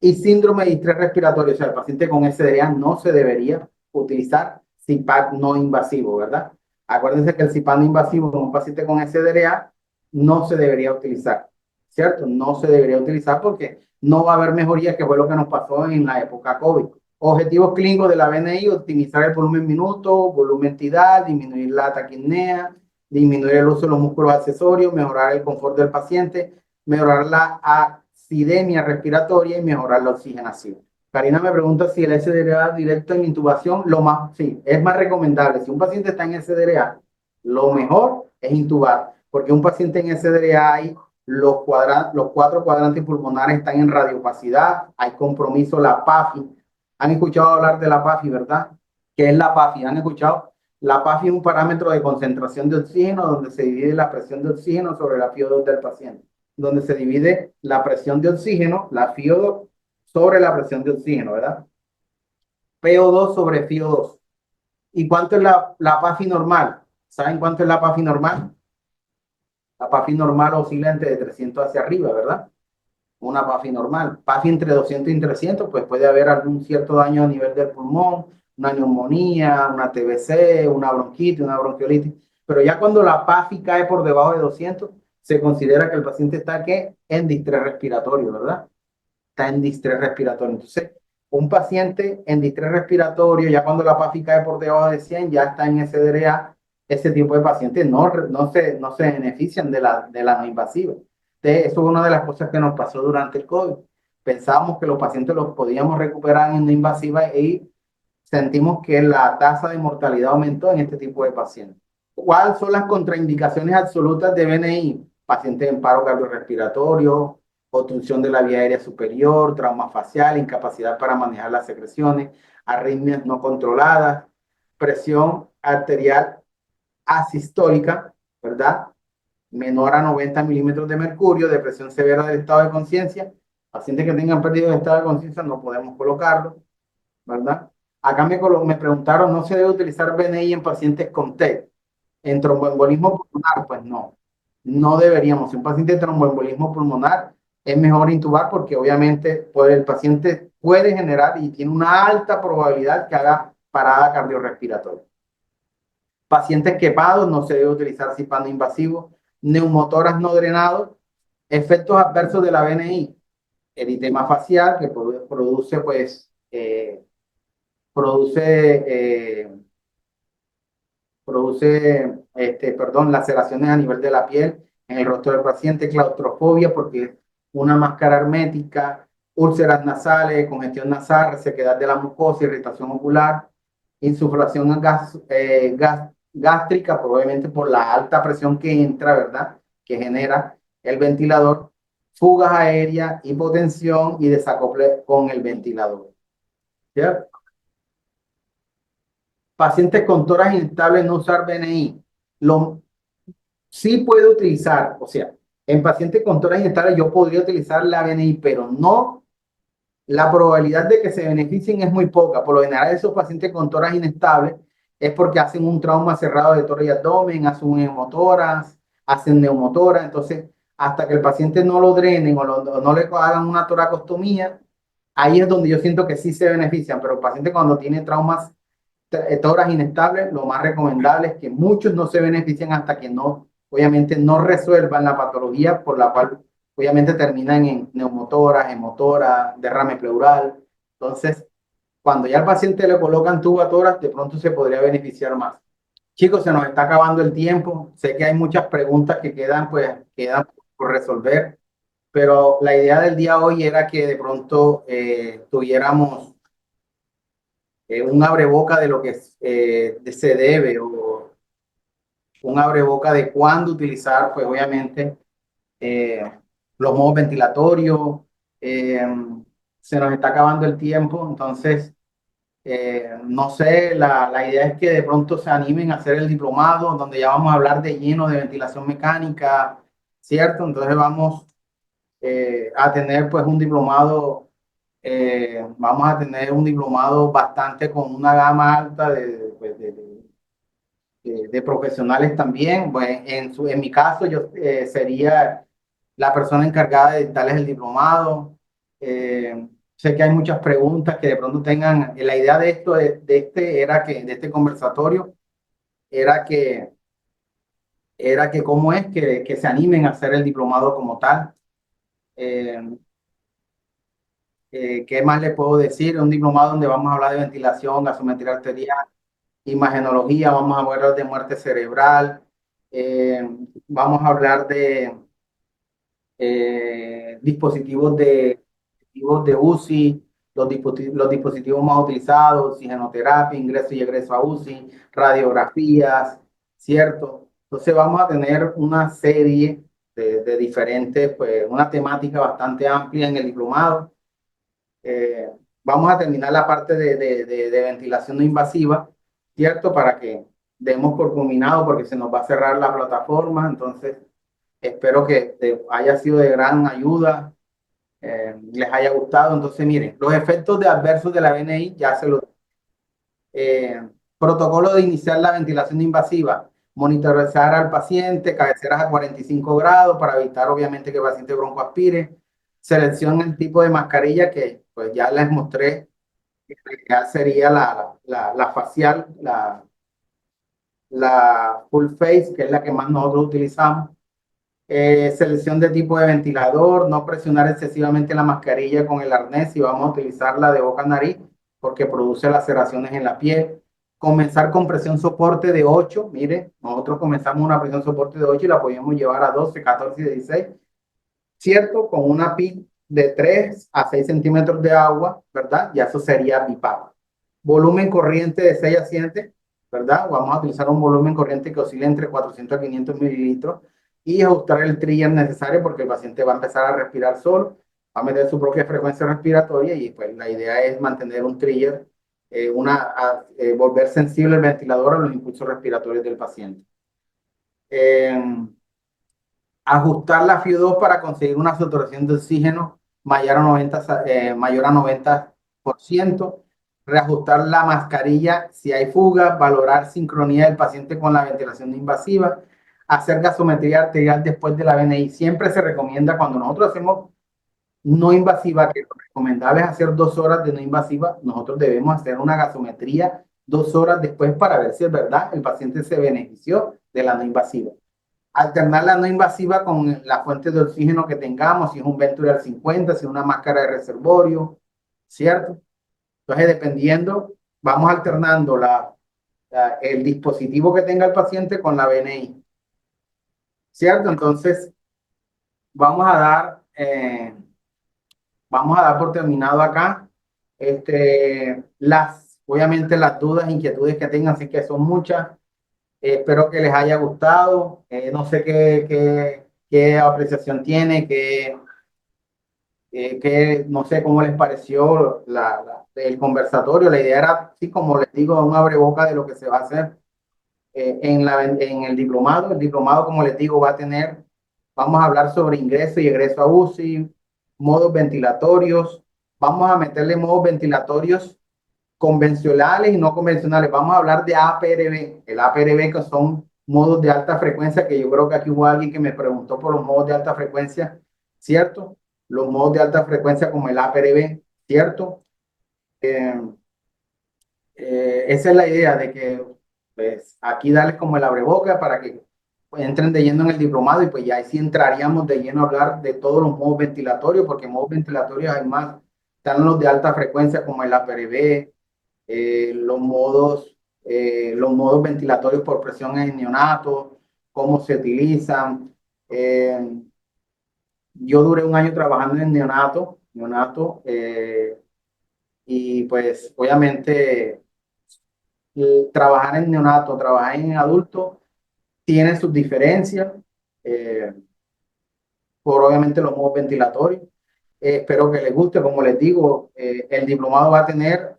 y síndrome de distrés respiratorio. O sea, el paciente con SDRA no se debería utilizar CPAP no invasivo, ¿verdad? Acuérdense que el CPAP no invasivo en un paciente con SDRA no se debería utilizar, ¿cierto? No se debería utilizar porque no va a haber mejoría, que fue lo que nos pasó en la época COVID. Objetivos clínicos de la BNI: optimizar el volumen minuto, volumen tidal, disminuir la taquipnea, disminuir el uso de los músculos accesorios, mejorar el confort del paciente, mejorar la acidemia respiratoria y mejorar la oxigenación. Karina me pregunta si el SDRA directo en intubación, sí, es más recomendable. Si un paciente está en SDRA, lo mejor es intubar, porque un paciente en SDRA hay los 4 cuadrantes pulmonares están en radiopacidad, hay compromiso, la PAFI. ¿Han escuchado hablar de la PAFI, verdad? ¿Qué es la PAFI? ¿Han escuchado? La PAFI es un parámetro de concentración de oxígeno donde se divide la presión de oxígeno sobre la FiO2 del paciente, donde se divide la presión de oxígeno, la FiO2, sobre la presión de oxígeno, ¿verdad? PO2 sobre FiO2. ¿Y cuánto es la PAFI normal? ¿Saben cuánto es la PAFI normal? La PAFI normal oscila entre 300 hacia arriba, ¿verdad? Una PAFI normal. PAFI entre 200 y 300, pues puede haber algún cierto daño a nivel del pulmón, una neumonía, una TBC, una bronquitis, una bronquiolitis. Pero ya cuando la PAFI cae por debajo de 200, se considera que el paciente está ¿qué? En distrés respiratorio, ¿verdad? Está en distrés respiratorio. Entonces, un paciente en distrés respiratorio, ya cuando la PAFI cae por debajo de 100, ya está en SDRA. Ese tipo de pacientes no se benefician de la no invasiva. Eso es una de las cosas que nos pasó durante el COVID. Pensábamos que los pacientes los podíamos recuperar en no invasiva y sentimos que la tasa de mortalidad aumentó en este tipo de pacientes. ¿Cuáles son las contraindicaciones absolutas de BNI? Pacientes en paro cardiorrespiratorio, obstrucción de la vía aérea superior, trauma facial, incapacidad para manejar las secreciones, arritmias no controladas, presión arterial asistólica, ¿verdad? Menor a 90 milímetros de mercurio, depresión severa del estado de conciencia. Pacientes que tengan perdido el estado de conciencia no podemos colocarlo, ¿verdad? Acá me preguntaron, ¿no se debe utilizar BNI en pacientes con TED? ¿En tromboembolismo pulmonar? Pues no, no deberíamos. Si un paciente de tromboembolismo pulmonar, es mejor intubar porque obviamente el paciente puede generar y tiene una alta probabilidad que haga parada cardiorrespiratoria. Pacientes quepados, no se debe utilizar cipano invasivo. Neumotoras no drenados, efectos adversos de la BNI, eritema facial que produce pues laceraciones a nivel de la piel en el rostro del paciente, claustrofobia porque una máscara hermética, úlceras nasales, congestión nasal, resequedad de la mucosa, irritación ocular, insuflación gástrica, probablemente por la alta presión que entra, ¿verdad? Que genera el ventilador, fugas aéreas, hipotensión y desacople con el ventilador. ¿Cierto? Pacientes con tórax inestable, no usar BNI. Lo, sí puede utilizar, o sea, en pacientes con tórax inestable yo podría utilizar la BNI, pero no, la probabilidad de que se beneficien es muy poca. Por lo general, esos pacientes con tórax inestable es porque hacen un trauma cerrado de tórax y abdomen, hacen un hemotoras, hacen neumotora. Entonces, hasta que el paciente no lo drenen o no le hagan una toracostomía, ahí es donde yo siento que sí se benefician. Pero el paciente cuando tiene traumas tórax inestable, lo más recomendable es que muchos no se beneficien hasta que no, obviamente, no resuelvan la patología por la cual obviamente terminan en neumotora, hemotora, derrame pleural. Entonces, cuando ya al paciente le colocan tubatoras, de pronto se podría beneficiar más. Chicos, se nos está acabando el tiempo. Sé que hay muchas preguntas que quedan, pues, quedan por resolver, pero la idea del día de hoy era que de pronto tuviéramos un abreboca de lo que se debe o un abreboca de cuándo utilizar, pues obviamente, eh, los modos ventilatorios. eh, Se nos está acabando el tiempo, entonces, no sé, la idea es que de pronto se animen a hacer el diplomado, donde ya vamos a hablar de lleno de ventilación mecánica, ¿cierto? Entonces vamos a tener pues un diplomado, vamos a tener un diplomado bastante con una gama alta pues, de profesionales también. Bueno, en mi caso, yo sería la persona encargada de darles el diplomado. Sé que hay muchas preguntas que de pronto tengan. La idea de esto, de este conversatorio, era que cómo es que se animen a hacer el diplomado como tal. Eh, ¿Qué más les puedo decir? Un diplomado donde vamos a hablar de ventilación, gasometría arterial, imagenología, vamos a hablar de muerte cerebral, eh, vamos a hablar de dispositivos de UCI, los dispositivos más utilizados, oxigenoterapia, ingreso y egreso a UCI, radiografías, ¿cierto? Entonces vamos a tener una serie de diferentes, pues una temática bastante amplia en el diplomado. Eh, Vamos a terminar la parte de ventilación no invasiva, ¿cierto? Para que demos por culminado porque se nos va a cerrar la plataforma. Entonces, espero que te haya sido de gran ayuda, les haya gustado. Entonces, miren, los efectos de adversos de la BNI ya se los... Eh, Protocolo de iniciar la ventilación invasiva, monitorizar al paciente, cabeceras a 45 grados para evitar obviamente que el paciente broncoaspire, selección el tipo de mascarilla que pues ya les mostré, que ya sería la facial, la full face, que es la que más nosotros utilizamos. Selección de tipo de ventilador, no presionar excesivamente la mascarilla con el arnés y vamos a utilizarla de boca a nariz porque produce laceraciones en la piel. Comenzar con presión soporte de 8, mire, nosotros comenzamos una presión soporte de 8 y la podemos llevar a 12, 14 y 16, ¿cierto? Con una PIC de 3 a 6 centímetros de agua, ¿verdad? Ya eso sería BIPAP. Volumen corriente de 6 a 7, ¿verdad? Vamos a utilizar un volumen corriente que oscila entre 400 a 500 mililitros y ajustar el trigger necesario porque el paciente va a empezar a respirar solo, va a meter su propia frecuencia respiratoria y pues la idea es mantener un trigger, volver sensible el ventilador a los impulsos respiratorios del paciente. Ajustar la FIO2 para conseguir una saturación de oxígeno mayor a 90%, reajustar la mascarilla si hay fuga, valorar sincronía del paciente con la ventilación no invasiva, hacer gasometría arterial después de la BNI. Siempre se recomienda cuando nosotros hacemos no invasiva, que lo recomendable es hacer 2 horas de no invasiva, nosotros debemos hacer una gasometría 2 horas después para ver si es verdad el paciente se benefició de la no invasiva. Alternar la no invasiva con la fuente de oxígeno que tengamos, si es un Venturi 50, si es una máscara de reservorio, ¿cierto? Entonces, dependiendo, vamos alternando el dispositivo que tenga el paciente con la BNI, ¿cierto? Entonces, vamos a dar, por terminado acá las obviamente las dudas, inquietudes que tengan, así que son muchas. Espero que les haya gustado. No sé qué apreciación tiene, no sé cómo les pareció el conversatorio. La idea era, sí, como les digo, un abreboca de lo que se va a hacer en el diplomado. El diplomado, como les digo, va a tener, vamos a hablar sobre ingreso y egreso a UCI, modos ventilatorios. Vamos a meterle modos ventilatorios convencionales y no convencionales. Vamos a hablar de APRB. El APRB, que son modos de alta frecuencia, que yo creo que aquí hubo alguien que me preguntó por los modos de alta frecuencia, ¿cierto? Los modos de alta frecuencia como el APRB, ¿cierto? Eh, Esa es la idea de que pues, aquí darles como el abreboca para que pues, entren de lleno en el diplomado y pues ya ahí sí entraríamos de lleno a hablar de todos los modos ventilatorios, porque modos ventilatorios hay más, están los de alta frecuencia como el APRB, los modos ventilatorios por presión en neonatos, cómo se utilizan. Eh, yo duré un año trabajando en neonato, y pues obviamente trabajar en neonato, trabajar en adulto, tiene sus diferencias, eh, por obviamente los modos ventilatorios. Espero que les guste, como les digo, el diplomado va a tener,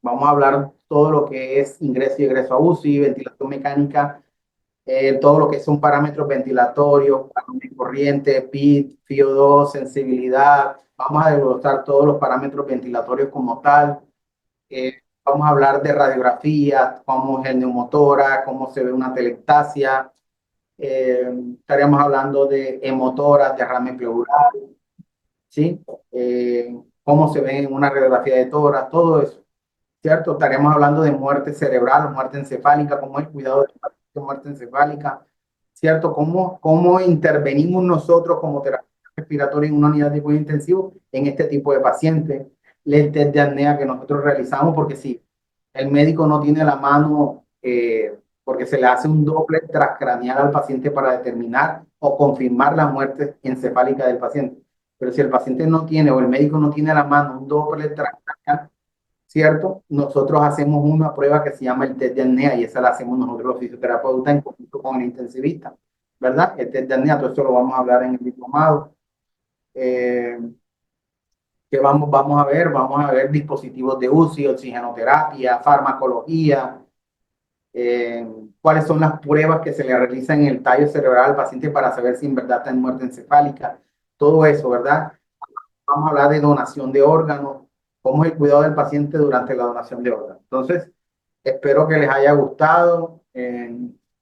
vamos a hablar todo lo que es ingreso y egreso a UCI, ventilación mecánica, todo lo que son parámetros ventilatorios, patrón de corriente, PIT, FIO2, sensibilidad. Vamos a desglosar todos los parámetros ventilatorios como tal. Vamos a hablar de radiografía, cómo es el neumotora, cómo se ve una telectasia. Estaríamos hablando de hemotoras, derrame pleural, ¿sí? Cómo se ve en una radiografía de tórax, todo eso, ¿cierto? Estaremos hablando de muerte cerebral o muerte encefálica, cómo es el cuidado de muerte encefálica, ¿cierto? Cómo intervenimos nosotros como terapeuta respiratoria en una unidad de cuidado intensivo en este tipo de pacientes, el test de apnea que nosotros realizamos, porque si el médico no tiene la mano, porque se le hace un doble transcraneal al paciente para determinar o confirmar la muerte encefálica del paciente. Pero si el paciente no tiene o el médico no tiene a la mano un doble transcraneal, ¿cierto? Nosotros hacemos una prueba que se llama el test de apnea y esa la hacemos nosotros los fisioterapeutas en conjunto con el intensivista, ¿verdad? El test de apnea, todo esto lo vamos a hablar en el diplomado. Eh, que vamos a ver dispositivos de UCI, oxigenoterapia, farmacología, eh, cuáles son las pruebas que se le realizan en el tallo cerebral al paciente para saber si en verdad está en muerte encefálica, todo eso, ¿verdad? Vamos a hablar de donación de órganos, cómo es el cuidado del paciente durante la donación de órganos. Entonces, espero que les haya gustado.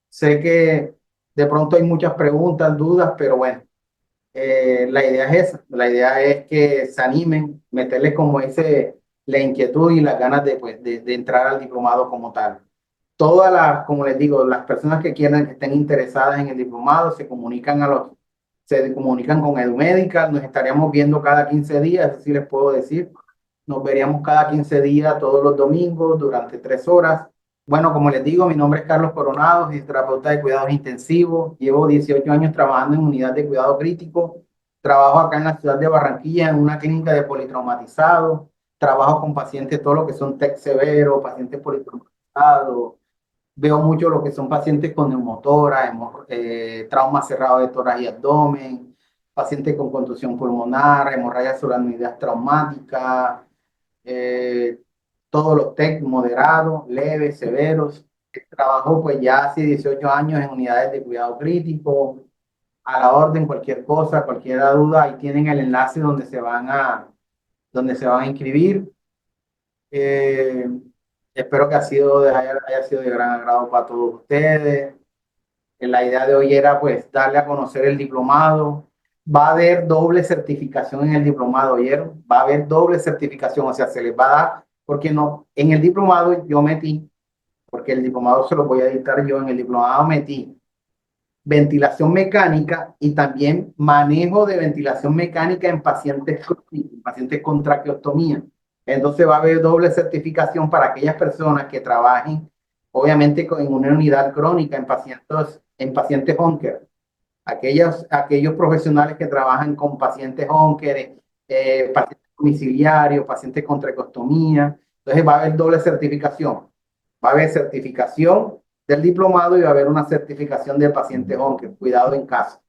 Sé que de pronto hay muchas preguntas, dudas, pero bueno, la idea es esa. La idea es que se animen, meterles como la inquietud y las ganas de, pues, de entrar al diplomado como tal. Todas las, como les digo, las personas que quieran, que estén interesadas en el diplomado, se comunican con EduMedical, nos estaríamos viendo cada 15 días, eso sí les puedo decir. Nos veríamos cada 15 días, todos los domingos, durante 3 horas. Bueno, como les digo, mi nombre es Carlos Coronado, fisioterapeuta de cuidados intensivos. Llevo 18 años trabajando en unidad de cuidado crítico. Trabajo acá en la ciudad de Barranquilla en una clínica de politraumatizados. Trabajo con pacientes, todo lo que son TEC severo, pacientes politraumatizados. Veo mucho lo que son pacientes con neumotora, trauma cerrado de tórax y abdomen, pacientes con contusión pulmonar, hemorragia solanoidea traumática, eh, todos los TEC moderados, leves, severos. Trabajo pues ya hace 18 años en unidades de cuidado crítico, a la orden, cualquier cosa, cualquier duda, ahí tienen el enlace donde se van a inscribir. Eh, Espero que haya sido de gran agrado para todos ustedes. La idea de hoy era pues darle a conocer el diplomado. Va a haber doble certificación en el diplomado, ¿oyeron? Va a haber doble certificación, o sea, se les va a dar, porque no, en el diplomado yo metí, porque el diplomado se lo voy a editar yo, en el diplomado metí ventilación mecánica y también manejo de ventilación mecánica en pacientes crónicos, pacientes con traqueostomía. Entonces va a haber doble certificación para aquellas personas que trabajen, obviamente, en una unidad crónica en pacientes Honker. Aquellos profesionales que trabajan con pacientes Honker, pacientes domiciliarios, pacientes con traqueostomía, Entonces va a haber doble certificación. Va a haber certificación del diplomado y va a haber una certificación del paciente home, que es cuidado en casa.